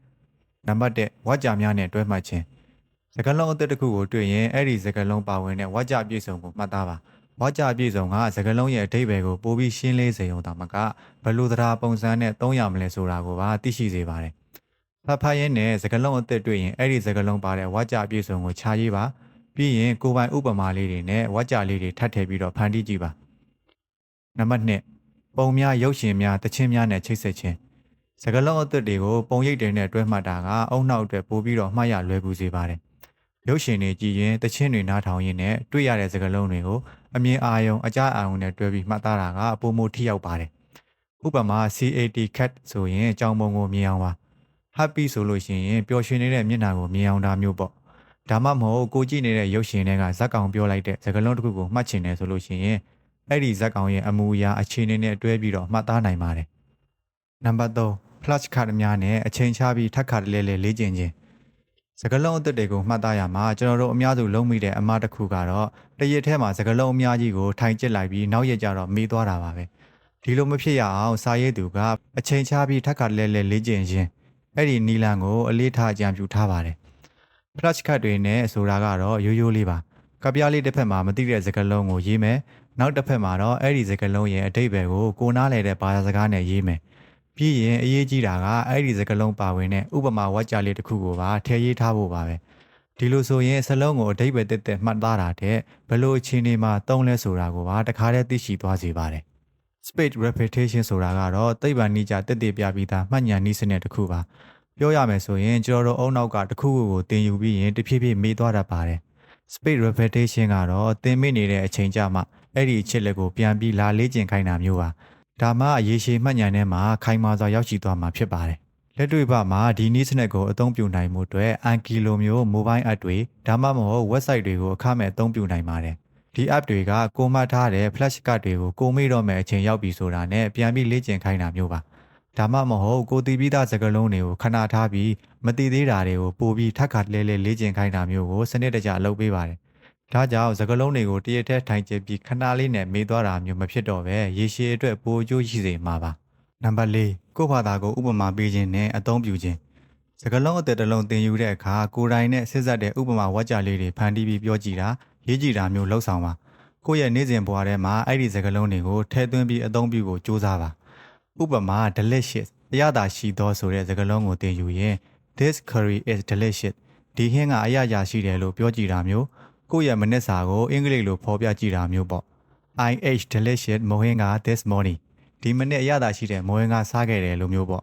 နံပါတ်1ဝါကြများနဲ့တွဲမှတ်ခြင်းစကားလုံးအသစ်တစ်ခုကိုတွေ့ရင်အဲ့ဒီစကားလုံးပါဝင်တဲ့ဝါကြအပြည့်စုံကိုမှတ်သားပါဝါကြအပြည့်စုံကစကားလုံးရဲ့အဓိပ္ပာယ်ကိုပိုပြီးရှင်းလင်းစေုံသာမကဘယ်လိုတရားပုံစံနဲ့သုံးရမလဲဆိုတာကိုပါသိရှိစေပါတယ်ဖတ်ရင်းနဲ့စကားလုံးအသစ်တွေ့ရင်အဲ့ဒီစကားလုံးပါတဲ့ဝါကြအပြည့်စုံကိုခြာရေးပါပြီးရင်ကိုယ်ပိုင်ဥပမာလေးတွေနဲ့ဝါကြလေးတွေထပ်ထည့်ပြီးတော့ဖန်တီးကြည့်ပါနံပါတ်2ပုံများရုပ်ရှင်များတခြင်းများနဲ့ချိတ်ဆက်ခြင်းစကားလုံးအသစ်တွေကိုပုံရိပ်တွေနဲ့တွဲမှတ်တာကအုံနောက်အတွက်ပို့ပြီးတော့မှတ်ရလွယ်ကူစေပါတယ်ရုပ်ရှင်တွေကြည့်ရင်တခြင်းတွေနားထောင်ရင်းနဲ့တွေ့ရတဲ့စကားလုံးတွေကိုအမြင်အာရုံအကြားအာရုံနဲ့တွဲပြီးမှတ်သားတာကပုံမထိရောက်ပါတယ်ဥပမာ CAT cat ဆိုရင်ကြောင်ပုံကိုမြင်အောင်ပါ happy ဆိုလို့ရှိရင်ပျော်ရွှင်နေတဲ့မျက်နှာကိုမြင်အောင်တာမျိုးပေါ့ဒါမှမဟုတ်ကိုကြည့်နေတဲ့ရုပ်ရှင်တွေကဇက်ကောင်ပြောလိုက်တဲ့စကားလုံးတစ်ခုကိုမှတ်ချင်တယ်ဆိုလို့ရှိရင်အဲ့ဒီဇက်ကောင်ရဲ့အမူအရာအခြေအနေနဲ့တွဲပြီးတော့မှတ်သားနိုင်ပါတယ်နံပါတ်3 flash card များနဲ့အချိန်ချပြီးထပ်ခါတလဲလဲလေ့ကျင့်ခြင်းစကားလုံးအသစ်တွေကိုမှတ်သားရမှာကျွန်တော်တို့အများစုလုံးမိတဲ့အမှားတစ်ခုကတော့တရက်ထဲမှာစကားလုံးအများကြီးကိုထိုင်ကျစ်လိုက်ပြီးနောက်ရက်ကျတော့မေးသွားတာပါပဲဒီလိုမဖြစ်ရအောင်စာရေးသူကအချိန်ချပြီးထပ်ခါတလဲလဲလေ့ကျင့်ခြင်းအဲ့ဒီနီလန်ကိုအလေးထားအကြံပြုထားပါတယ် flash card တွေနဲ့ဆိုတာကတော့ရိုးရိုးလေးပါကပ်ပြားလေးတစ်ဖက်မှာမသိတဲ့စကားလုံးကိုရေးမယ်နောက်တစ်ဖက်မှာတော့အဲ့ဒီစကားလုံးရဲ့အဓိပ္ပာယ်ကိုနားလည်တဲ့ဘာသာစကားနဲ့ရေးမယ်ပြီးရင်အရေးကြီးတာကအဲ့ဒီစကားလုံးပါဝင်တဲ့ဥပမာဝါကြလေးတစ်ခုကိုပါထည့်ရေးထားဖို့ပါပဲဒီလိုဆိုရင်စလုံးကိုအဓိပ္ပာယ်တက်တက်မှတ်သားတာတဲ့ဘယ်လိုအခြေအနေမှာသုံးလဲဆိုတာကိုပါတခါတည်းသိရှိသွားစေပါတယ် speed repetition ဆိုတာကတော့သိပ္ပံနည်းကျတက်တက်ပြပြီးသားမှတ်ဉာဏ်နည်းစနစ်တစ်ခုပါပြောရမယ်ဆိုရင်ကျွန်တော်တို့အုံနောက်ကတစ်ခုခုကိုသင်ယူပြီးရင်တဖြည်းဖြည်းမေ့သွားတတ်ပါတယ် speed repetition ကတော့သင်မိနေတဲ့အချိန်ကြမှာအဲ့ဒီအချက်လက်ကိုပြန်ပြီးလာလေ့ကျင့်ခိုင်းတာမျိုးပါဒါမှအရေးရှိမှတ်ဉာဏ်ထဲမှာခိုင်မာစွာရောက်ရှိသွားမှာဖြစ်ပါတယ်လက်တွေ့ပါမှာဒီနည်းစနစ်ကိုအသုံးပြုနိုင်မှုအတွက် Anki လိုမျိုး mobile app တွေဒါမှမဟုတ် website တွေကိုအခမဲ့အသုံးပြုနိုင်ပါတယ်ဒီ app တွေကကိုမှတ်ထားတဲ့ flash card တွေကိုကိုမေ့တော့မဲ့အချိန်ရောက်ပြီဆိုတာနဲ့ပြန်ပြီးလေ့ကျင့်ခိုင်းတာမျိုးပါဒါမှမဟုတ်ကိုတည်ပြီးသားစကားလုံးတွေကိုခဏထားပြီးမတည်သေးတာတွေကိုပို့ပြီးထပ်ခါတလဲလဲလေ့ကျင့်ခိုင်းတာမျိုးကိုစနစ်တကျလုပ်ပေးပါတယ်ဒါကြောင့်စကားလုံးတွေကိုတရက်တည်းထိုင်ကျပြီးခဏလေးနဲ့မေးသွားတာမျိုးမဖြစ်တော့ပဲရေရှည်အတွက်ပိုအကျိုးရှိစေမှာပါနံပါတ်4ကိုယ့်ဘာသာကိုဥပမာပေးခြင်းနဲ့အသုံးပြုခြင်းစကားလုံးအသက်တစ်လုံးသင်ယူတဲ့အခါကိုယ်တိုင်နဲ့ဆက်စပ်တဲ့ဥပမာဝါကြလေးတွေဖန်တီးပြီးပြောကြည့်တာရေးကြည့်တာမျိုးလှုပ်ဆောင်ပါကိုယ့်ရဲ့နေ့စဉ်ဘဝထဲမှာအဲ့ဒီစကားလုံးတွေကိုထည့်သွင်းပြီးအသုံးပြုဖို့ကြိုးစားပါဥပမာ delicious အရသာရှိသောဆိုတဲ့စကားလုံးကိုသင်ယူရင် this curry is delicious ဒီဟင်းကအရသာရှိတယ်လို့ပြောကြည့်တာမျိုးကိုယ့်ရဲ့မနစ်စာကိုအင်္ဂလိပ်လိုဖော်ပြကြည့်တာမျိုးပေါ့ I ate delicious မုံဟင်းက this morning ဒီမနေ့အရသာရှိတဲ့မုံဟင်းကစားခဲ့တယ်လို့မျိုးပေါ့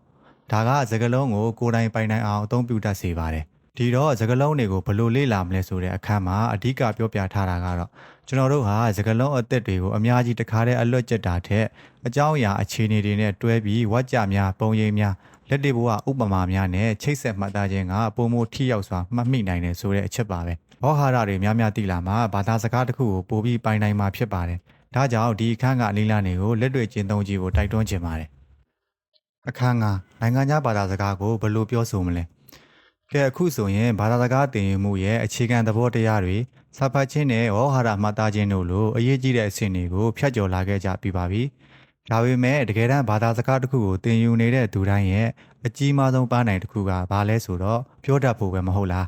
ဒါကစကားလုံးကိုကိုယ်တိုင်ပိုင်နိုင်အောင်အသုံးပြုတတ်စေပါတယ်ဒီတော့စကားလုံးတွေကိုဘယ်လိုလေ့လာမလဲဆိုတဲ့အခန်းမှာအဓိကပြောပြထားတာကတော့ကျွန်တော်တို့ဟာစကားလုံးအသစ်တွေကိုအများကြီးတခါတည်းအလွတ်ကျက်တာထက်အကြောင်းအရာအခြေအနေတွေနဲ့တွဲပြီးဝါကြများပုံရိပ်များလက်တွေ့ဘဝဥပမာများနဲ့ချိတ်ဆက်မှတ်သားခြင်းကပုံမထိရောက်စွာမှတ်မိနိုင်တယ်ဆိုတဲ့အချက်ပါပဲဘောဟာရတွေများများသိလာမှာဘာသာစကားတစ်ခုကိုပို့ပြီးပိုင်နိုင်မှာဖြစ်ပါတယ်ဒါကြောင့်ဒီအခန်းကအနည်းလာနေကိုလက်တွေ့ကျင့်သုံးကြည့်ဖို့တိုက်တွန်းချင်ပါတယ်အခန်းကနိုင်ငံခြားဘာသာစကားကိုဘယ်လိုပြောဆိုမလဲကဲအခုဆိုရင်ဘာသာစကားသင်ယူမှုရဲ့အခြေခံသဘောတရားတွေစာဖတ်ခြင်းနဲ့ဝေါဟာရမှတ်သားခြင်းတို့လိုအရေးကြီးတဲ့အဆင့်တွေကိုဖျက်ကျော်လာခဲ့ကြပြီးပါပြီဒါပေမဲ့တကယ်တမ်းဘာသာစကားတစ်ခုကိုသင်ယူနေတဲ့သူတိုင်းရဲ့အကြီးမားဆုံးပန်းနိုင်တစ်ခုကဘာလဲဆိုတော့ပြောတတ်ဖို့ပဲမဟုတ်လား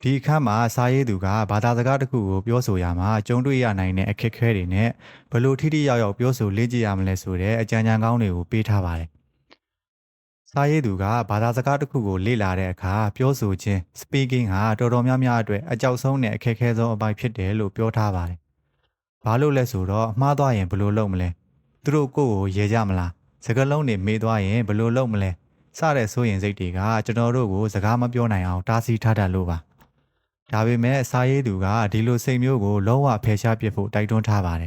ဒီအခန်းမှာစာရေးသူကဘာသာစကားတစ်ခုကိုပြောဆိုရမှာကြုံတွေ့ရနိုင်တဲ့အခက်အခဲတွေနဲ့ဘယ်လိုထိထိရောက်ရောက်ပြောဆိုလေ့ကျင့်ရမလဲဆိုတဲ့အကြံဉာဏ်ကောင်းတွေကိုပေးထားပါတယ်စာရေးသူကဘာသာစကားတစ်ခုကိုလေ့လာတဲ့အခါပြောဆိုခြင်း speaking ဟာတော်တော်များများအတွက်အကြောက်ဆုံးနဲ့အခက်အခဲဆုံးအပိုင်းဖြစ်တယ်လို့ပြောထားပါတယ်။ဘာလို့လဲဆိုတော့မှားသွားရင်ဘယ်လိုလုပ်မလဲ။သူတို့ကိုယ့်ကိုရေကြမလား စကလုံးတွေမေးသွားရင်ဘယ်လိုလုပ်မလဲစတဲ့ဆိုရင်စိတ်တွေကကျွန်တော်တို့ကိုစကားမပြောနိုင်အောင်တားဆီးထားတတ်လို့ပါဒါပေမဲ့စာရေးသူကဒီလိုစိတ်မျိုးကိုလုံးဝဖယ်ရှားပစ်ဖို့တိုက်တွန်းထားပါတယ်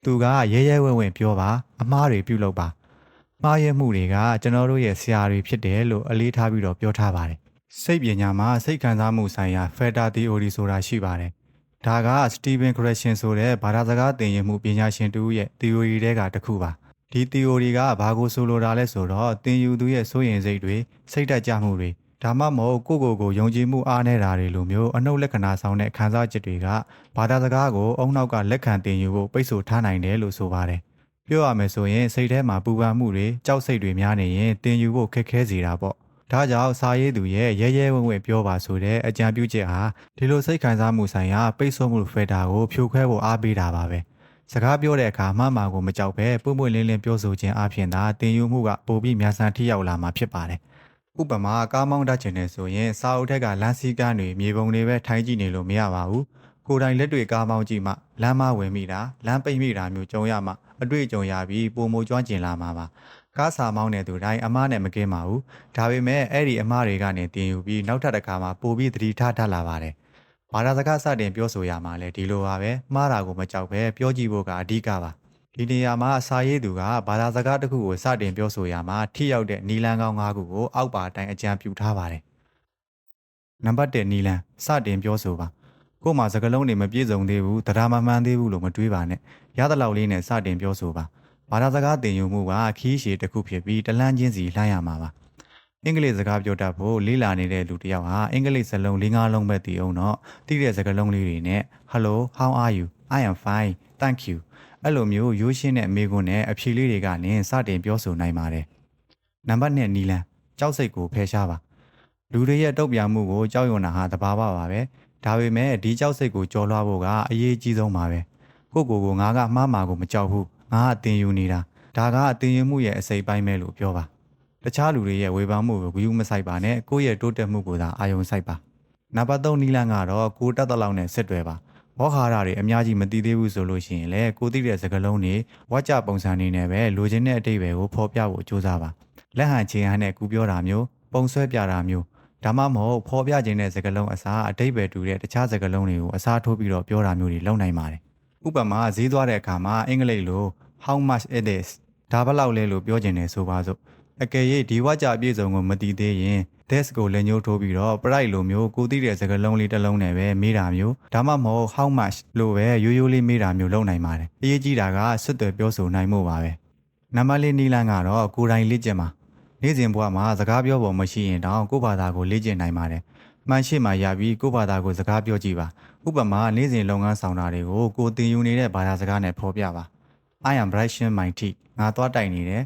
သူကရဲရဲဝံ့ဝံ့ပြောပါအမားတွေပြုလုပ်ပါမှားရမှုတွေကကျွန်တော်တို့ရဲ့ဆရာတွေဖြစ်တယ်လို့အလေးထားပြီးတော့ပြောထားပါတယ်စိတ်ပညာမှာစိတ်ခံစားမှုဆိုင်ရာ Theta Theory ဆိုတာရှိပါတယ်ဒါက Stephen Krashen ဆိုတဲ့ဘာသာစကားသင်ယူမှုပညာရှင်တူရဲ့ theory တွေကတစ်ခုပါဒီ theory ကဘာကိုဆိုလိုတာလဲဆိုတော့သင်ယူသူရဲ့စိုးရိမ်စိတ်တွေစိတ်တက်ကြမှုတွေဒါမှမဟုတ်ကိုယုံကြည်မှုအားနည်းတာတွေလိုမျိုးအနှုတ်လက္ခဏာဆောင်တဲ့ခံစားချက်တွေကဘာသာစကားကိုအုံနောက်ကလက်ခံသင်ယူဖို့ပိတ်ဆို့ထားနိုင်တယ်လို့ဆိုပါတယ်ပြောရမယ်ဆိုရင်စိတ်ထဲမှာပူပန်မှုတွေကြောက်စိတ်တွေများနေရင်သင်ယူဖို့ခက်ခဲစေတာပေါ့ဒါကြောင့်စာရေးသူရဲ့ရဲရဲဝံ့ဝံ့ပြောပါဆိုတဲ့အကြံပြုချက်ဟာဒီလိုစိတ်ခံစားမှုဆိုင်ရာပိတ်ဆို့မှုဖေတာကိုဖြိုခွဲဖို့အားပေးတာပါပဲစကားပြောတဲ့အခါမှမာကိုမကြောက်ပဲပွင့်ပွင့်လင်းလင်းပြောဆိုခြင်းအပြင်သာသင်ယူမှုကပိုပြီးများဆန်းထိရောက်လာမှာဖြစ်ပါတယ်ဥပမာကားမောင်းတတ်ခြင်းနဲ့ဆိုရင်စာအုပ်ထက်ကလမ်းစည်းကမ်းတွေမြေပုံတွေပဲထိုင်ကြည့်နေလို့မရပါဘူးကိုယ်တိုင်လက်တွေကားမောင်းကြည့်မှလမ်းမဝင်မိတာလမ်းပိတ်မိတာမျိုးကြုံရမှအတွေ့အကြုံရပြီးပုံမကျွမ်းကျင်လာမှာပါကားစာမောင်းတဲ့သူတိုင်းအမားနဲ့မကင်းပါဘူးဒါပေမဲ့အဲ့ဒီအမားတွေကနေတင်ယူပြီးနောက်ထပ်တစ်ခါမှပိုပြီးသတိထားတတ်လာပါတယ်ဘာသာစကားစတင်ပြောဆိုရမှာလဲဒီလိုပါပဲမှားတာကိုမကြောက်ပဲပြောကြည့်ဖို့ကအဓိကပါဒီနေရာမှာစာရေးသူကဘာသာစကားတစ်ခုကိုစတင်ပြောဆိုရမှာထိရောက်တဲ့နီလန်းကောင်း၅ခုကိုအောက်ပါအတိုင်းအကြံပြုထားပါတယ်နံပါတ်1နီလန်းစတင်ပြောဆိုပါကို့မှာစကားလုံးတွေမပြည့်စုံသေးဘူးတရားမမှန်သေးဘူးလို့မတွေးပါနဲ့ရသလောက်လေးနဲ့စတင်ပြောဆိုပါဘာသာစကားသင်ယူမှုကခီးရှည်တစ်ခုဖြစ်ပြီးတလန်းချင်းစီလှမ်းရမှာပါအင်္ဂလိပ်စကားပြောတတ်ဖို့လေးလာနေတဲ့လူတစ်ယောက်ဟာအင်္ဂလိပ်စလုံး၄-၅လုံးပဲသိအောင်တော့သိတဲ့စကားလုံးလေးတွေနဲ့ Hello how are you I am fine thank you အဲ့လိုမျိုးရိုးရှင်းတဲ့မေးခွန်းနဲ့အဖြေလေးတွေကနေစတင်ပြောဆိုနိုင်ပါတယ်နံပါတ်2နီလန်းကြောက်စိတ်ကိုဖယ်ရှားပါလူတွေရဲ့တုံ့ပြန်မှုကိုကြောက်ရွံ့တာဟာသဘာဝပါပဲဒါပေမဲ့ဒီကြောက်စိတ်ကိုကျော်လွှားဖို့ကအရေးကြီးဆုံးပါပဲကိုငါကမှားမှာကိုမကြောက်ဘူးငါအသင်ယူနေတာဒါကအသင်ယူမှုရဲ့အစိပ်ပိုင်းပဲလို့ပြောပါတခြားလူတွေရဲ့ဝေဖန်မှုကိုဂရုမစိုက်ပါနဲ့ကိုယ့်ရဲ့တိုးတက်မှုကိုသာအာရုံစိုက်ပါနံပါတ်3နီလန်းကတော့ကိုတက်တဲ့လောက်နဲ့စစ်တွဲပါဘောခါရတွေအများကြီးမသိသေးဘူးဆိုလို့ရှိရင်လေကိုသိတဲ့စကားလုံးတွေဝါကြပုံစံနေနဲ့ပဲလိုချင်တဲ့အတိတ်ပဲကိုဖော်ပြဖို့ကြိုးစားပါလက်ဟန်ချေဟန်နဲ့ကူပြောတာမျိုးပုံဆွဲပြတာမျိုးဒါမှမဟုတ်ဖော်ပြခြင်းတဲ့စကားလုံးအစားအတိတ်ပဲတူတဲ့တခြားစကားလုံးတွေကိုအစားထိုးပြီးတော့ပြောတာမျိုးတွေလုပ်နိုင်ပါတယ်ဥပမာဈေးသွားတဲ့အခါမှာအင်္ဂလိပ်လို how much it is ဒါဘယ်လောက်လဲလို့ပြောချင်တယ်ဆိုပါစို့အကယ်၍ဒီဝါကြအပြည့်စုံကိုမသိသေးရင် this ကိုလက်ညှိုးထိုးပြီးတော့ price လိုမျိုးကိုသိတဲ့စကားလုံးလေးတစ်လုံးနဲ့ပဲမေးတာမျိုးဒါမှမဟုတ် how much လို့ပဲရိုးရိုးလေးမေးတာမျိုးလုပ်နိုင်ပါတယ်အရေးကြီးတာကစွတ်သွယ်ပြောဆိုနိုင်မှုပါပဲနံပါတ်4နီလန်းကတော့ကိုယ်တိုင်လေ့ကျင့်ပါနေ့စဉ်ဘဝမှာစကားပြောဖို့မရှိရင်တောင်ကိုယ့်ဘာသာကိုလေ့ကျင့်နိုင်ပါတယ်မှန်ရှိမှရပြီးကိုယ့်ဘာသာကိုစကားပြောကြည့်ပါဥပမာနေ့စဉ်လုပ်ငန်းဆောင်တာတွေကိုကိုသင်ယူနေတဲ့ဘာသာစကားနဲ့ဖော်ပြပါ I am brushing my teeth ငါသွားတိုက်နေတယ်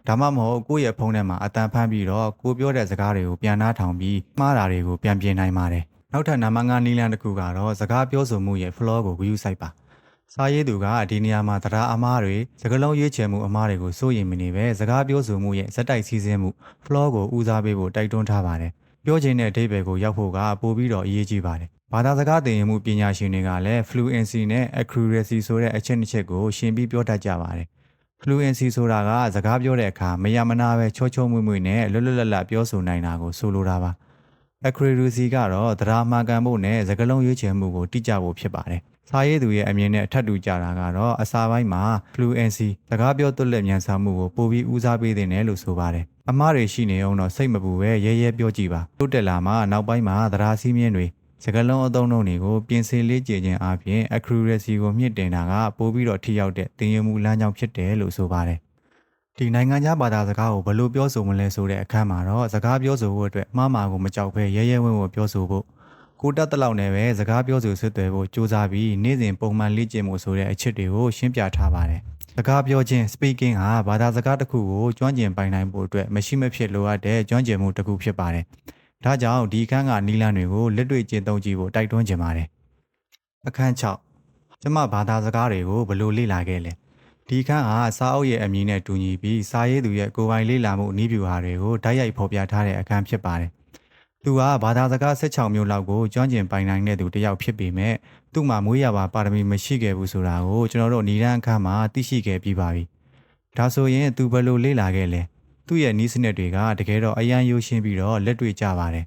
ဒါမှမဟုတ်ကိုယ့်ရဲ့ဖုန်းထဲမှာအတန်ဖမ်းပြီးတော့ကိုပြောတဲ့စကားတွေကိုပြန်နှားထောင်ပြီးမှားတာတွေကိုပြန်ပြင်နိုင်ပါတယ်နောက်ထပ်နံပါတ်5နီလန်းတစ်ခုကတော့စကားပြောဆိုမှုရဲ့ flow ကိုဂရုစိုက်ပါစာရေးသူကဒီနေရာမှာတရားအမားတွေစကားလုံးရွေးချယ်မှုအမားတွေကိုစိုးရိမ်မနေပဲစကားပြောဆိုမှုရဲ့ဇက်တိုက်စီးဆင်းမှု flow ကိုဦးစားပေးဖို့တိုက်တွန်းထားပါတယ်ပြောချင်တဲ့အဓိပ္ပာယ်ကိုရောက်ဖို့ကပိုပြီးတော့အရေးကြီးပါတယ်ဘာသာစကားသင်ယူမှုပညာရှင်တွေကလည်း fluency နဲ့ accuracy ဆိုတဲ့အချက်နှစ်ချက်ကိုရှင်းပြီးပြောတတ်ကြပါတယ် fluency ဆိုတာကစကားပြောတဲ့အခါမရမနာပဲချောချောမွေ့မွေ့နဲ့လွတ်လွတ်လပ်လပ်ပြောဆိုနိုင်တာကိုဆိုလိုတာပါ accuracy ကတော့တရားမှန်ကန်ဖို့နဲ့စကားလုံးရွေးချယ်မှုကိုတိကျဖို့ဖြစ်ပါတယ်စာရေးသူရဲ့အမြင်နဲ့ထပ်တူကြတာကတော့အစာပိုင်းမှာ fluency စကားပြောသွက်လက်မြန်ဆန်မှုကိုပိုပြီးဦးစားပေးသင့်တယ်လို့ဆိုပါတယ်အမှားတွေရှိနေအောင်တော့စိတ်မပူပဲရဲရဲပြောကြည့်ပါတိုးတက်လာမှနောက်ပိုင်းမှာသဒ္ဒါစီးမြင်တွေစကားလုံးအသုံးအနှုန်းတွေကိုပြင်ဆင်လေ့ကျင့်ခြင်းအပြင် accuracy ကိုမြင့်တင်တာကပိုပြီးတော့ထိရောက်တဲ့သင်ယူမှုလမ်းကြောင်းဖြစ်တယ်လို့ဆိုပါတယ်ဒီနိုင်ငံခြားဘာသာစကားကိုဘယ်လိုပြောဆိုမလဲဆိုတဲ့အခန်းမှာတော့စကားပြောဆိုဖို့အတွက်မှားမှာကိုမကြောက်ဘဲရဲရဲဝံ့ဝံ့ပြောဆိုဖို့ကိုတက်တဲ့လောက်နဲ့ပဲစကားပြောဆိုဆွတ်သွယ်ဖို့ကြိုးစားပြီးနေ့စဉ်ပုံမှန်လေ့ကျင့်မှုဆိုတဲ့အချက်တွေကိုရှင်းပြထားပါတယ်စကားပြောခြင်း speaking ဟာဘာသာစကားတစ်ခုကိုကျွမ်းကျင်ပိုင်နိုင်ဖို့အတွက်မရှိမဖြစ်လိုအပ်တဲ့ကျွမ်းကျင်မှုတစ်ခုဖြစ်ပါတယ်ဒါကြောင့်ဒီအခန်းကနီလန်းတွေကိုလက်တွေ့ကျင့်သုံးကြည့်ဖို့တိုက်တွန်းချင်ပါတယ်အခန်း6ကျမဘာသာစကားတွေကိုဘယ်လိုလေ့လာခဲ့လဲဒီအခန်းကစာအုပ်ရဲ့အမည်နဲ့တူညီပြီးစာရေးသူရဲ့ကိုယ်ပိုင်လေ့လာမှုနည်းဗျူဟာတွေကိုတိုက်ရိုက်ဖော်ပြထားတဲ့အခန်းဖြစ်ပါတယ်သူကဘာသာစကား16မျိုးလောက်ကိုကျွမ်းကျင်ပိုင်နိုင်တဲ့သူတစ်ယောက်ဖြစ်ပေမဲ့သူ့မှာမွေးရပါပါရမီမရှိခဲ့ဘူးဆိုတာကိုကျွန်တော်တို့ညီရန်အခန်းမှာသိရှိခဲ့ပြီးပါပြီ ဒါဆိုရင်သူဘယ်လိုလေ့လာခဲ့လဲသူ့ရဲ့နီးစနစ်တွေကတကယ်တော့အရန်ရိုးရှင်းပြီးတော့လက်တွေ့ကျပါတယ်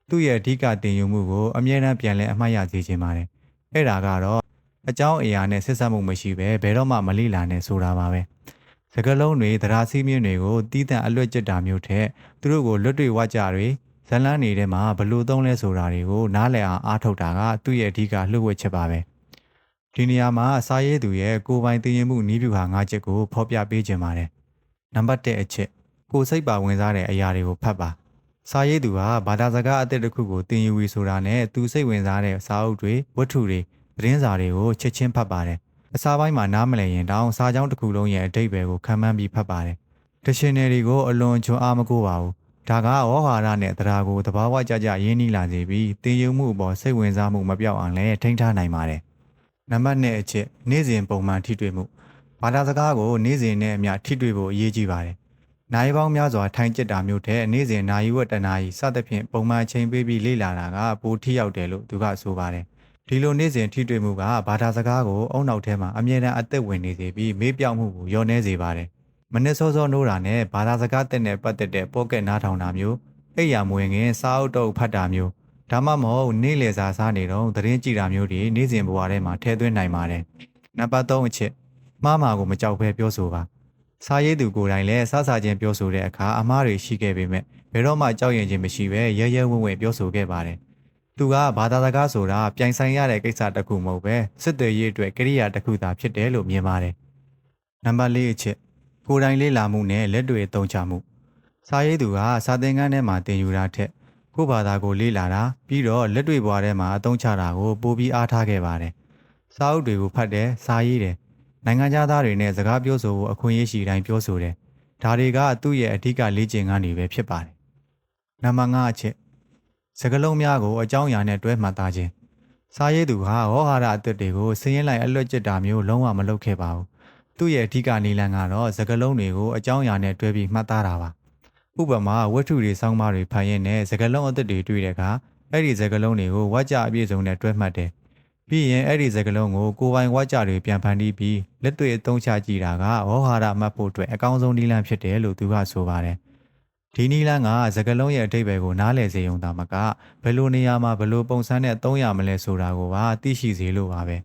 သူ့ရဲ့အဓိကတင်ယူမှုကိုအမြဲတမ်းပြန်လည်အမှတ်ရစေချင်ပါတယ်အဲ့ဒါကတော့အကြောင်းအရာနဲ့ဆက်စပ်မှုမရှိဘဲဘယ်တော့မှမလေ့လာနဲ့ဆိုတာပါပဲစကားလုံးတွေသဒ္ဒါစီးမြင့်တွေကိုတီးတန့်အလွတ်ကျက်တာမျိုးထက်သူတို့ကိုလွတ်တွေ့ဝကြတွေဇလန်းနေတဲ့မှာဘလို့သုံးလဲဆိုတာတွေကိုနားလည်အောင်အားထုတ်တာကသူ့ရဲ့အဓိကလှုပ်ဝက်ချက်ပါပဲဒီနေရာမှာစာရေးသူရဲ့ကိုယ်ပိုင်သိရင်မှုနည်းဗျူဟာ၅ချက်ကိုဖော်ပြပေးခြင်းပါတယ်နံပါတ်1အချက်ကိုစိတ်ပါဝင်စားတဲ့အရာတွေကိုဖတ်ပါစာရေးသူဟာဘာသာစကားအသစ်တစ်ခုကိုသင်ယူပြီးဆိုတာနဲ့သူစိတ်ဝင်စားတဲ့စာအုပ်တွေဝတ္ထုတွေသတင်းစာတွေကိုချက်ချင်းဖတ်ပါတယ်အစာပိုင်းမှာနားမလည်ရင်တောင်စာကြောင်းတစ်ခုလုံးရဲ့အဓိပ္ပာယ်ကိုခံမှန်းပြီးဖတ်ပါတယ်တရှင်နယ်တွေကိုအလွန်ချွန်အားမကိုးပါဘူးဒါကဝဟာရနဲ့တရားကိုသဘာဝကျကျရင်းနှီးလာစေပြီးသင်ယူမှုအပေါ်စိတ်ဝင်စားမှုမပြောက်အောင်လည်းထိန်းထားနိုင်ပါတယ်နံပါတ်2အချက်နေ့စဉ်ပုံမှန်ထိတွေ့မှုဘာသာစကားကိုနေ့စဉ်နဲ့အမျှထိတွေ့ဖို့အရေးကြီးပါတယ်နိုင်ပေါင်းများစွာထိုင်ကျစ်တာမျိုးတဲ့နေ့စဉ်နိုင်ဝက်တနာရီစသဖြင့်ပုံမှန်ချိန်ပေးပြီးလေ့လာတာကပိုထိရောက်တယ်လို့သူကဆိုပါတယ်ဒီလိုနေ့စဉ်ထိတွေ့မှုကဘာသာစကားကိုအုံနောက်ထဲမှာအမြဲတမ်းအသက်ဝင်နေစေပြီးမေးပြောင်းမှုကိုလျော့နေစေပါတယ်မနစ်စောစောနိုးတာနဲ့ဘာသာစကားတက်နဲ့ပတ်သက်တဲ့ပေါ့ကက်နားထောင်တာမျိုးအိပ်ယာမဝင်ခင်စားအုပ်တော့ဖတ်တာမျိုးဒါမှမဟုတ်နေ့လည်စာစားနေတော့သတင်းကြည့်တာမျိုးတွေနေ့စဉ်ဘဝထဲမှာထည့်သွင်းနိုင်ပါတယ်နံပါတ်3အချက်မှားမှာကိုမကြောက်ဘဲပြောဆိုပါစာရေးသူကိုယ်တိုင်လည်းစစချင်းပြောဆိုတဲ့အခါအမှားတွေရှိခဲ့ပေမဲ့ဘယ်တော့မှကြောက်ရွံ့ခြင်းမရှိဘဲရဲရဲဝံ့ဝံ့ပြောဆိုခဲ့ပါတယ်သူကဘာသာစကားဆိုတာပြိုင်ဆိုင်ရတဲ့ကိစ္စတစ်ခုမဟုတ်ပဲစစ်သည်ရေးအတွက်ကိရိယာတစ်ခုသာဖြစ်တယ်လို့မြင်ပါတယ်နံပါတ်4အချက်ကိုယ်တိုင်လေ့လာမှုနဲ့လက်တွေ့အသုံးချမှုစာရေးသူကစာသင်ခန်းထဲမှာသင်ယူတာထက်ကိုယ့်ဘာသာကိုလေ့လာတာပြီးတော့လက်တွေ့ဘဝထဲမှာအသုံးချတာကိုပိုပြီးအားထားခဲ့ပါတယ်စာအုပ်တွေကိုဖတ်တယ်စာရေးတယ်နိုင်ငံသားတွေနဲ့စကားပြောဆိုဖို့အခွင့်အရေးရှိတိုင်းပြောဆိုတယ်ဒါတွေကသူ့ရဲ့အဓိကလေ့ကျင့်ခန်းတွေပဲဖြစ်ပါတယ်နံပါတ်5အချက်စကားလုံးများကိုအကြောင်းအရာနဲ့တွဲမှတ်သားခြင်းစာရေးသူဟာဝေါဟာရအသစ်တွေကိုစည်ရင်လိုက်အလွတ်ကျစ်တာမျိုးလုံးဝမလုပ်ခဲ့ပါဘူးသူ့ရဲ့အဓိကနည်းလမ်းကတော့စကားလုံးတွေကိုအကြောင်းအရာနဲ့တွဲပြီးမှတ်သားတာပါဥပမာဝတ္ထုတွေစောင်းပါးတွေဖတ်ရင်းနဲ့စကားလုံးအသစ်တွေတွေ့တဲ့အခါအဲ့ဒီစကားလုံးတွေကိုဝါကြအပြည့်စုံနဲ့တွဲမှတ်တယ်ပြီးရင်အဲ့ဒီစကားလုံးကိုကိုယ်ပိုင်ဝါကြတွေပြန်ဖန်တီးပြီးလက်တွေ့အသုံးချကြည့်တာကဝေါဟာရမှတ်ဖို့အတွက်အကောင်းဆုံးနည်းလမ်းဖြစ်တယ်လို့သူကဆိုပါတယ်ဒီနည်းလမ်းကစကားလုံးရဲ့အဓိပ္ပာယ်ကိုနားလည်စေုံသာမကဘယ်လိုနေရာမှာဘယ်လိုပုံစံနဲ့သုံးရမလဲဆိုတာကိုပါသိရှိစေလို့ပါပဲ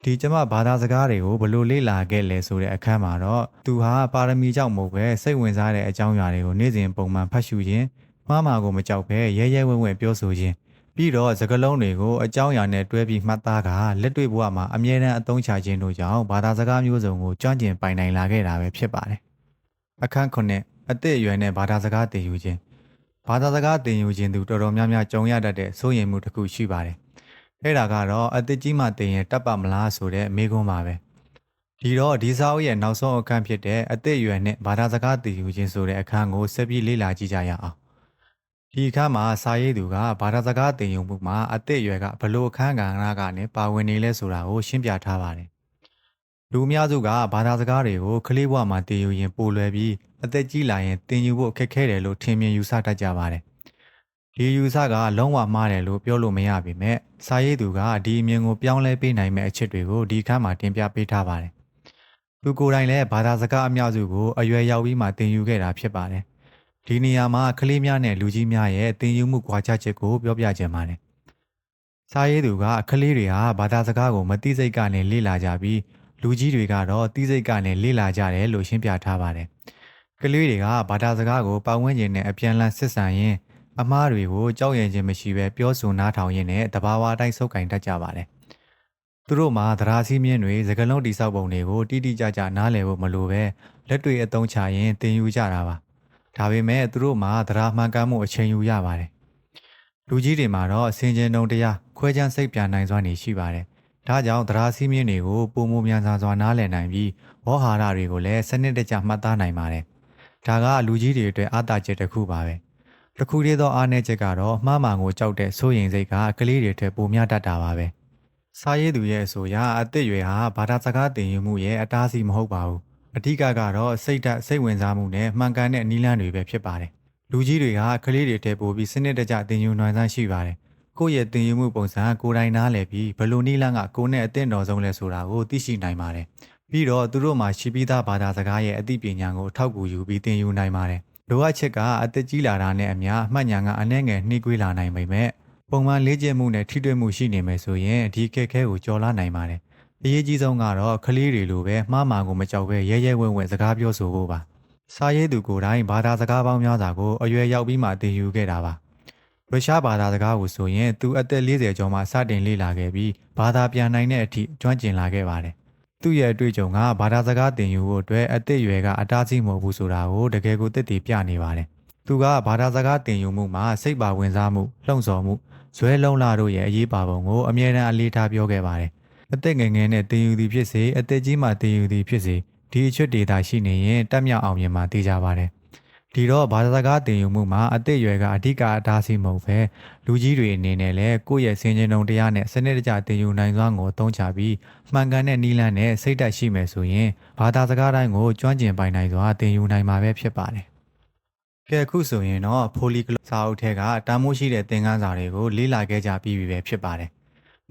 ဒီကျမဘာသာစကားတွေကိုဘယ်လိုလေ့လာခဲ့လဲဆိုတဲ့အခန်းမှာတော့သူဟာပါရမီကြောင့်မဟုတ်ပဲစိတ်ဝင်စားတဲ့အကြောင်းအရာတွေကိုနေ့စဉ်ပုံမှန်ဖတ်ရှုခြင်းမှားမှာကိုမကြောက်ပဲရဲရဲဝံ့ဝံ့ပြောဆိုခြင်းပြီးတော့စကားလုံးတွေကိုအကြောင်းအရာနဲ့တွဲပြီးမှတ်သားကလက်တွေ့ဘဝမှာအမြဲတမ်းအသုံးချခြင်းတို့ကြောင့်ဘာသာစကားမျိုးစုံကိုကျွမ်းကျင်ပိုင်နိုင်လာခဲ့တာပဲဖြစ်ပါတယ်အခန်း9အသက်အရွယ်နဲ့ဘာသာစကားသင်ယူခြင်းဘာသာစကားသင်ယူခြင်းသူတော်တော်များများကြုံရတတ်တဲ့စိုးရိမ်မှုတစ်ခုရှိပါတယ်အဲ့ဒါကတော့အသက်ကြီးမှသင်ရင်တတ်ပါမလားဆိုတဲ့မေးခွန်းပါပဲဒီတော့ဒီစာအုပ်ရဲ့နောက်ဆုံးအခန်းဖြစ်တဲ့အသက်အရွယ်နဲ့ဘာသာစကားသင်ယူခြင်းဆိုတဲ့အခန်းကိုဆက်ပြီးလေ့လာကြည့်ကြရအောင်ဒီအခန်းမှာစာရေးသူကဘာသာစကားသင်ယူမှုမှာအသက်အရွယ်ကဘလို့အခန်းကဏ္ဍကနေပါဝင်နေလဲဆိုတာကိုရှင်းပြထားပါတယ်လူအများစုကဘာသာစကားတွေကိုကလေးဘဝမှာသင်ယူရင်ပိုလွယ်ပြီးအသက်ကြီးလာရင်သင်ယူဖို့ခက်ခဲတယ်လို့ထင်မြင်ယူဆတတ်ကြပါတယ်ဒီယူဆကလုံးဝမှားတယ်လို့ပြောလို့မရပါနဲ့စာရေးသူကဒီအမြင်ကိုပြောင်းလဲပေးနိုင်မယ့်အချက်တွေကိုဒီအခန်းမှာတင်ပြပေးထားပါတယ်သူကိုယ်တိုင်လည်းဘာသာစကားအများစုကိုအရွယ်ရောက်ပြီးမှသင်ယူခဲ့တာဖြစ်ပါတယ်ဒီနေရာမှာကလေးများနဲ့လူကြီးများရဲ့သင်ယူမှုကွာခြားချက်ကိုပြောပြခြင်းပါတယ်စာရေးသူကကလေးတွေဟာဘာသာစကားကိုမသိစိတ်ကနေလေ့လာကြပြီးလူကြီးတွေကတော့သိစိတ်ကနေလေ့လာကြတယ်လို့ရှင်းပြထားပါတယ်ကလေးတွေကဘာသာစကားကိုပတ်ဝန်းကျင်နဲ့အပြန်အလှန်ဆက်ဆံရင်းအမှားတွေကိုကြောက်ရွံ့ခြင်းမရှိဘဲပြောဆိုနားထောင်ရင်းနဲ့တဘာဝအတိုင်းစုပ်ကင်တတ်ကြပါတယ်သူတို့မှာသဒ္ဒါစီးမြင့်တွေစကားလုံးတိဆောက်ပုံတွေကိုတိတိကျကျနားလည်ဖို့မလိုပဲလက်တွေ့အသုံးချရင်သင်ယူကြတာပါဒါပေမဲ့သူတို့မှာသဒ္ဒါမှန်ကန်မှုအချိန်ယူရပါတယ်လူကြီးတွေမှာတော့ဆင်ခြင်တုံတရားခွဲခြမ်းစိတ်ပြန်နိုင်စွမ်းနေရှိပါတယ်ဒါကြောင့်သဒ္ဒါစီးမြင့်တွေကိုပုံမမြန်စွာနားလည်နိုင်ပြီးဝေါဟာရတွေကိုလည်းစနစ်တကျမှတ်သားနိုင်ပါတယ်ဒါကလူကြီးတွေအတွက်အားသာချက်တစ်ခုပါပဲတစ်ခုတည်းသောအားနည်းချက်ကတော့မှားမှန်ကိုကြောက်တဲ့စိုးရိမ်စိတ်ကကလေးတွေထက်ပိုများတတ်တာပါပဲစာရေးသူရဲ့အဆိုအရအသက်အရွယ်ဟာဘာသာစကားသင်ယူမှုရဲ့အတားအဆီးမဟုတ်ပါဘူးအဓိကကတော့စိတ်ဓာတ်စိတ်ဝင်စားမှုနဲ့မှန်ကန်တဲ့နည်းလမ်းတွေပဲဖြစ်ပါတယ်လူကြီးတွေကကလေးတွေထက်ပိုပြီးစနစ်တကျသင်ယူနိုင်စွမ်းရှိပါတယ်ကိုယ့်ရဲ့သင်ယူမှုပုံစံကိုယ်တိုင်နားလည်ပြီးဘယ်လိုနည်းလမ်းကကိုယ်နဲ့အသင့်တော်ဆုံးလဲဆိုတာကိုသိရှိနိုင်ပါတယ် ပြီးတော့သူတို့မှာရှိပြီးသားဘာသာစကားရဲ့အသိပညာကိုထောက်ကူယူပြီးသင်ယူနိုင်ပါတယ်လိုအပ်ချက်ကအသက်ကြီးလာတာနဲ့အမျှအမှတ်ဉာဏ်ကအနည်းငယ်နှီးကွေးလာနိုင်ပေမဲ့ပုံမှန်လေ့ကျင့်မှုနဲ့ထိတွေ့မှုရှိနေမယ်ဆိုရင်ဒီအခက်အခဲကိုကျော်လွှားနိုင်ပါတယ်အရေးကြီးဆုံးကတော့ကလေးတွေလိုပဲမှားမှန်ကိုမကြောက်ပဲရဲရဲဝံ့ဝံ့စကားပြောဆိုဖို့ပါစာရေးသူကိုယ်တိုင်ဘာသာစကားပေါင်းများစွာကိုအရွယ်ရောက်ပြီးမှသင်ယူခဲ့တာပါရုရှားဘာသာစကားကိုဆိုရင်သူအသက်40ကျော်မှစတင်လေ့လာခဲ့ပြီးဘာသာပြန်နိုင်တဲ့အထိကျွမ်းကျင်လာခဲ့ပါတယ်သူ့ရဲ့အတွေ့အကြုံကဘာသာစကားသင်ယူဖို့အတွက်အသက်အရွယ်ကအတားဆီးမဟုတ်ဘူးဆိုတာကိုတကယ်ကိုသိသိပြနေပါတယ်သူကဘာသာစကားသင်ယူမှုမှာစိတ်ပါဝင်စားမှုလှုံ့ဆော်မှုဇွဲလုံးလာတို့ရဲ့အရေးပါပုံကိုအမြဲတမ်းအလေးထားပြောခဲ့ပါတယ်အသက်ငယ်ငယ်နဲ့သင်ယူသည်ဖြစ်စေအသက်ကြီးမှသင်ယူသည်ဖြစ်စေဒီအချွတ်ဒေတာရှိနေရင်တက်မြောက်အောင်မြင်မှသိကြပါတယ်ဒီတော့ဘာသာစကားသင်ယူမှုမှာအသက်အရွယ်ကအဓိကအတားဆီးမဟုတ်ပဲလူကြီးတွေအနေနဲ့လည်းကိုယ့်ရဲ့စင်ကြင်တုံတရားနဲ့စနစ်တကျသင်ယူနိုင်စွမ်းကိုအသုံးချပြီးမှန်ကန်တဲ့နည်းလမ်းနဲ့စိတ်ဓာတ်ရှိမယ်ဆိုရင်ဘာသာစကားတိုင်းကိုကျွမ်းကျင်ပိုင်နိုင်စွာသင်ယူနိုင်မှာပဲဖြစ်ပါတယ်ကဲအခုဆိုရင်တော့ Polyglot စာအုပ်ထဲကတာမိုးရှိတဲ့သင်ခန်းစာတွေကိုလေ့လာခဲ့ကြပြီးပြီပဲဖြစ်ပါတယ်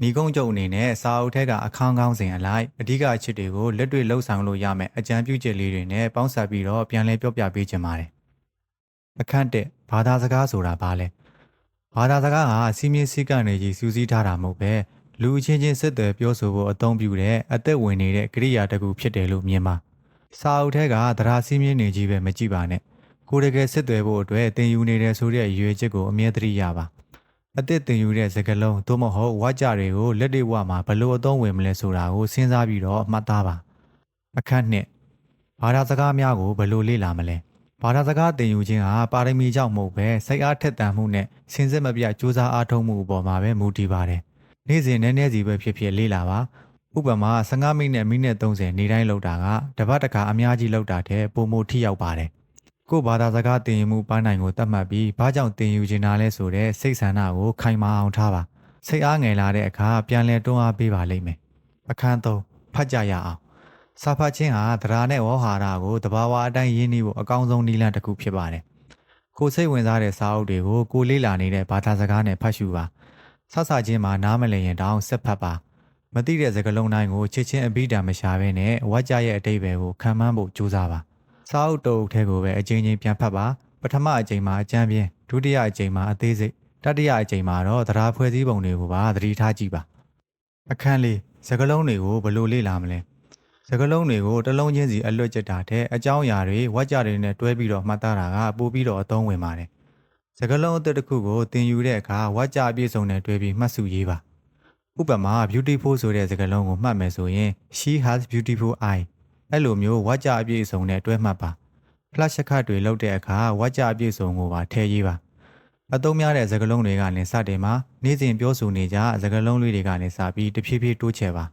ညီကုန်းကျုပ်အနေနဲ့စာအုပ်ထဲကအခန်းကောင်းစဉ်အလိုက်အဓိကအချက်တွေကိုလက်တွေ့လှုပ်ဆောင်လို့ရမယ်အကြံပြုချက်လေးတွေနဲ့ပေါင်းစပ်ပြီးတော့ပြန်လည်ပြောပြပေးချင်ပါတယ်အခန်း1ဘာသာစကားဆိုတာဘာလဲဘာသာစကားဟာစီးမြင့်စည်းကမ်းတွေကြီးစူးစီးထားတာမဟုတ်ပဲလူအချင်းချင်းဆက်သွယ်ပြောဆိုဖို့အသုံးပြုတဲ့အသက်ဝင်နေတဲ့ကိရိယာတစ်ခုဖြစ်တယ်လို့မြင်ပါစာအုပ်ထဲကသဒ္ဓါစီးမြင့်နေကြီးပဲမကြည့်ပါနဲ့ကိုယ်တကယ်ဆက်သွယ်ဖို့အတွက်သင်ယူနေတဲ့ဆိုတဲ့ရွေချက်ကိုအမြဲတမ်းရပါအသက်သင်ယူတဲ့စကားလုံးသို့မဟုတ်ဝါကြတွေကိုလက်တွေ့ဝမှာဘယ်လိုအသုံးဝင်မလဲဆိုတာကိုစဉ်းစားပြီးတော့မှတ်သားပါအခန်း2ဘာသာစကားများကိုဘယ်လိုလေ့လာမလဲဘာသာစကားသင်ယူခြင်းဟာပါရမီကြောင့်မဟုတ်ပဲစိတ်အားထက်သန်မှုနဲ့စဉ်ဆက်မပြတ်ကြိုးစားအားထုတ်မှုအပေါ်မှာပဲမူတည်ပါတယ်နေ့စဉ်နည်းနည်းစီပဲဖြစ်ဖြစ်လေ့လာပါဥပမာ15မိနစ်နဲ့မိနစ်30နေ့တိုင်းလုပ်တာကတပတ်တစ်ခါအများကြီးလုပ်တာတဲ့ပုံမထိရောက်ပါတယ်ကို့ဘာသာစကားသင်ယူမှုပိုင်းနိုင်ကိုသတ်မှတ်ပြီးဘာကြောင့်သင်ယူခြင်းနာလဲဆိုတဲ့စိတ်ဆန္ဒကိုခိုင်မာအောင်ထားပါစိတ်အားငယ်လာတဲ့အခါပြန်လည်တွန်းအားပေးပါလိမ့်မယ်အခန်း3ဖတ်ကြရအောင်စာဖတ်ခြင်းဟာသဒ္ဓါနဲ့ဝေါဟာရကိုတဘာဝအတိုင်းရင်းနှီးဖို့အကောင်းဆုံးနည်းလမ်းတစ်ခုဖြစ်ပါတယ်ကိုစိတ်ဝင်စားတဲ့စာအုပ်တွေကိုကိုလေ့လာနေတဲ့ဘာသာစကားနဲ့ဖတ်ရှုပါဆဆချင်းမှာနားမလည်ရင်တောင်ဆက်ဖတ်ပါမသိတဲ့စကားလုံးတိုင်းကိုချစ်ချင်းအဘိဓမ္မာရှာဘဲနဲ့ဝါကြရဲ့အတိတ်ပဲကိုခံမှန်းဖို့ကြိုးစားပါစာအုပ်တုပ်ထဲကိုပဲအချိန်ချင်းပြန်ဖတ်ပါပထမအချိန်မှာအကျမ်းပြင်းဒုတိယအချိန်မှာအသေးစိတ်တတိယအချိန်မှာတော့သဒ္ဓါဖွဲ့စည်းပုံတွေကိုပါသတိထားကြည့်ပါအခန်း၄စကားလုံးတွေကိုဘယ်လိုလေ့လာမလဲစကားလုံးတွေကိုတစ်လုံးချင်းစီအလွတ်ကျက်တာတဲ့အကြောင်းအရာတွေဝါကြတွေနဲ့တွဲပြီးတော့မှတ်သားတာကပိုပြီးတော့အသုံးဝင်ပါတယ်စကားလုံးအသစ်တစ်ခုကိုသင်ယူတဲ့အခါဝါကြအပြည့်စုံနဲ့တွဲပြီးမှတ်စုရေးပါဥပမာ beautiful ဆိုတဲ့စကားလုံးကိုမှတ်မယ်ဆိုရင် she has beautiful eye အဲ့လိုမျိုးဝါကြအပြည့်စုံနဲ့တွဲမှတ်ပါ flash ခတ်တွေလုပ်တဲ့အခါဝါကြအပြည့်စုံကိုပါထည့်ရေးပါအသုံးများတဲ့စကားလုံးတွေကနေစတင်မှာနေ့စဉ်ပြောဆိုနေကြစကားလုံးလေးတွေကနေစပြီးတဖြည်းဖြည်းတိုးချဲ့ပါ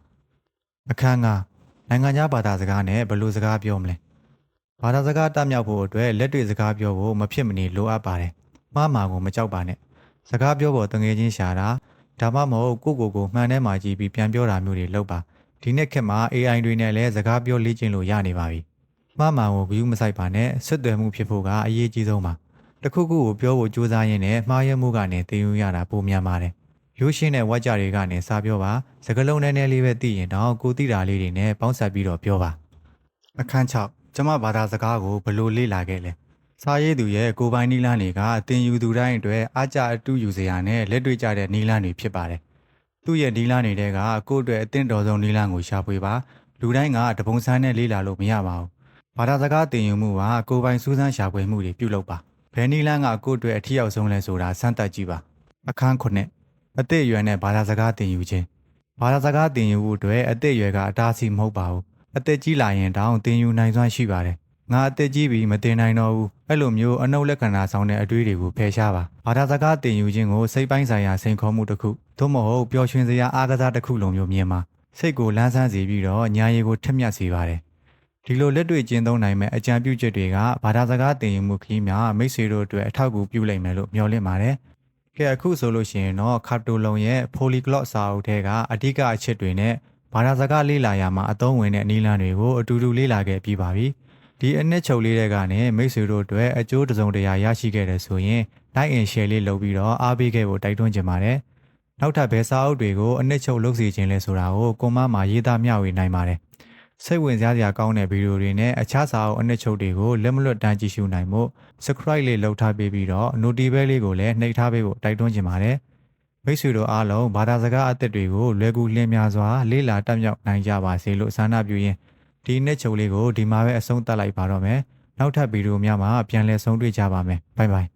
အခန်း5နိုင်ငံခြားဘာသာစကားနဲ့ဘယ်လိုစကားပြောမလဲဘာသာစကားတတ်မြောက်ဖို့အတွက်လက်တွေ့စကားပြောဖို့မဖြစ်မနေလိုအပ်ပါတယ်မှားမှာကိုမကြောက်ပါနဲ့စကားပြောဖို့တငယ်ချင်းရှာတာဒါမှမဟုတ်ကိုမှန်ထဲမှာကြည့်ပြီးပြန်ပြောတာမျိုးတွေလုပ်ပါဒီနေ့ခေတ်မှာ AI တွေနဲ့လည်းစကားပြောလေ့ကျင့်လို့ရနေပါပြီမှားမှာကိုဂရုမစိုက်ပါနဲ့ဆက်သွယ်မှုဖြစ်ဖို့ကအရေးကြီးဆုံးပါတခုခုကိုပြောဖို့ကြိုးစားရင်းနဲ့မှားယွင်းမှုကနေသင်ယူရတာပိုများပါတယ်ရိုးရှင်းတဲ့ဝါကြတွေကနေစာပြောပါစကားလုံးနည်းနည်းလေးပဲသိရင်တော့ကိုသိတာလေးတွေနဲ့ပေါင်းစပ်ပြီးတော့ပြောပါအခန်း6ကျမဘာသာစကားကိုဘယ်လိုလေ့လာခဲ့လဲစာရေးသူရဲ့ကိုယ်ပိုင်နည်းလမ်းတွေကသင်ယူသူတိုင်းအတွက်အားကျအတူယူစရာနဲ့လက်တွေ့ကျတဲ့နည်းလမ်းတွေဖြစ်ပါတယ်သူ့ရဲ့နည်းလမ်းတွေကကိုယ့်အတွက်အသင့်တော်ဆုံးနည်းလမ်းကိုရှာဖွေပါလူတိုင်းကတပုံစံနဲ့လေ့လာလို့မရပါဘူးဘာသာစကားသင်ယူမှုဟာကိုယ်ပိုင်စူးစမ်းရှာဖွေမှုတွေပြုလုပ်ပါဘယ်နည်းလမ်းကကိုယ့်အတွက်အထီးရောက်ဆုံးလဲဆိုတာစမ်းသပ်ကြည့်ပါအခန်း9အသက်အရွယ်နဲ့ဘာသာစကားသင်ယူခြင်းဘာသာစကားသင်ယူဖို့အတွက်အသက်အရွယ်ကအတားအဆီးမဟုတ်ပါဘူးအသက်ကြီးလာရင်တောင်သင်ယူနိုင်စွမ်းရှိပါတယ်ငါအသက်ကြီးပြီးမသင်နိုင်တော့ဘူးအဲ့လိုမျိုးအနှုတ်လက္ခဏာဆောင်တဲ့အတွေးတွေကိုဖယ်ရှားပါဘာသာစကားသင်ယူခြင်းကိုစိတ်ပိုင်းဆိုင်ရာစိန်ခေါ်မှုတစ်ခုသို့မဟုတ်ပျော်ရွှင်စရာအားကစားတစ်ခုလိုမျိုးမြင်ပါစိတ်ကိုလန်းဆန်းစေပြီးတော့ညာရည်ကိုထက်မြက်စေပါတယ်ဒီလိုလက်တွေ့ကျင့်သုံးနိုင်မဲ့အကြံပြုချက်တွေကဘာသာစကားသင်ယူမှုခရီးများမိတ်ဆွေတို့အတွက်အထောက်အကူပြုနိုင်မယ်လို့မျှော်လင့်ပါတယ်ကဲအခုဆိုလို့ရှိရင်တော့ခပ်တိုလုံရဲ့ Polyglot စာအုပ်ထဲကအဓိကအချက်တွေနဲ့ဘာသာစကားလေ့လာရမှာအသုံးဝင်တဲ့နည်းလမ်းတွေကိုအတူတူလေ့လာခဲ့ပြီးပါပြီဒီအနှစ်ချုပ်လေးတွေကနေမိတ်ဆွေတို့အတွက်အကျိုးတစုံတရာရရှိခဲ့တဲ့ဆိုရင် like and share လေးလုပ်ပြီးတော့အားပေးခဲ့ဖို့တိုက်တွန်းချင်ပါတယ်နောက်ထပ်ဘယ်စာအုပ်တွေကိုအနှစ်ချုပ်လုပ်စီခြင်းလဲဆိုတာကိုကွန်မန့်မှာရေးသားမျှဝေနိုင်ပါတယ် စိတ်ဝင်စားစရာကောင်းတဲ့ဗီဒီယိုတွေနဲ့အခြားစာအုပ်အနှစ်ချုပ်တွေကိုလက်မလွတ်တမ်းကြည့်ရှုနိုင်မှု subscribe လေးလုပ်ထားပေးပြီးတော့ notification လေးကိုလည်းနှိပ်ထားပေးဖို့တိုက်တွန်းချင်ပါတယ်မိတ်ဆွေတို့အားလုံးဘာသာစကားအသစ်တွေကိုလွယ်ကူလင်းများစွာလေ့လာတတ်မြောက်နိုင်ကြပါစေလို့ဆန္ဒပြုရင်းဒီနှစ်ချုပ်လေးကိုဒီမှာပဲအဆုံးသတ်လိုက်ပါတော့မယ်နောက်ထပ်ဗီဒီယိုများမှာပြန်လည်ဆုံတွေ့ကြပါမယ်ဘိုင်ဘိုင်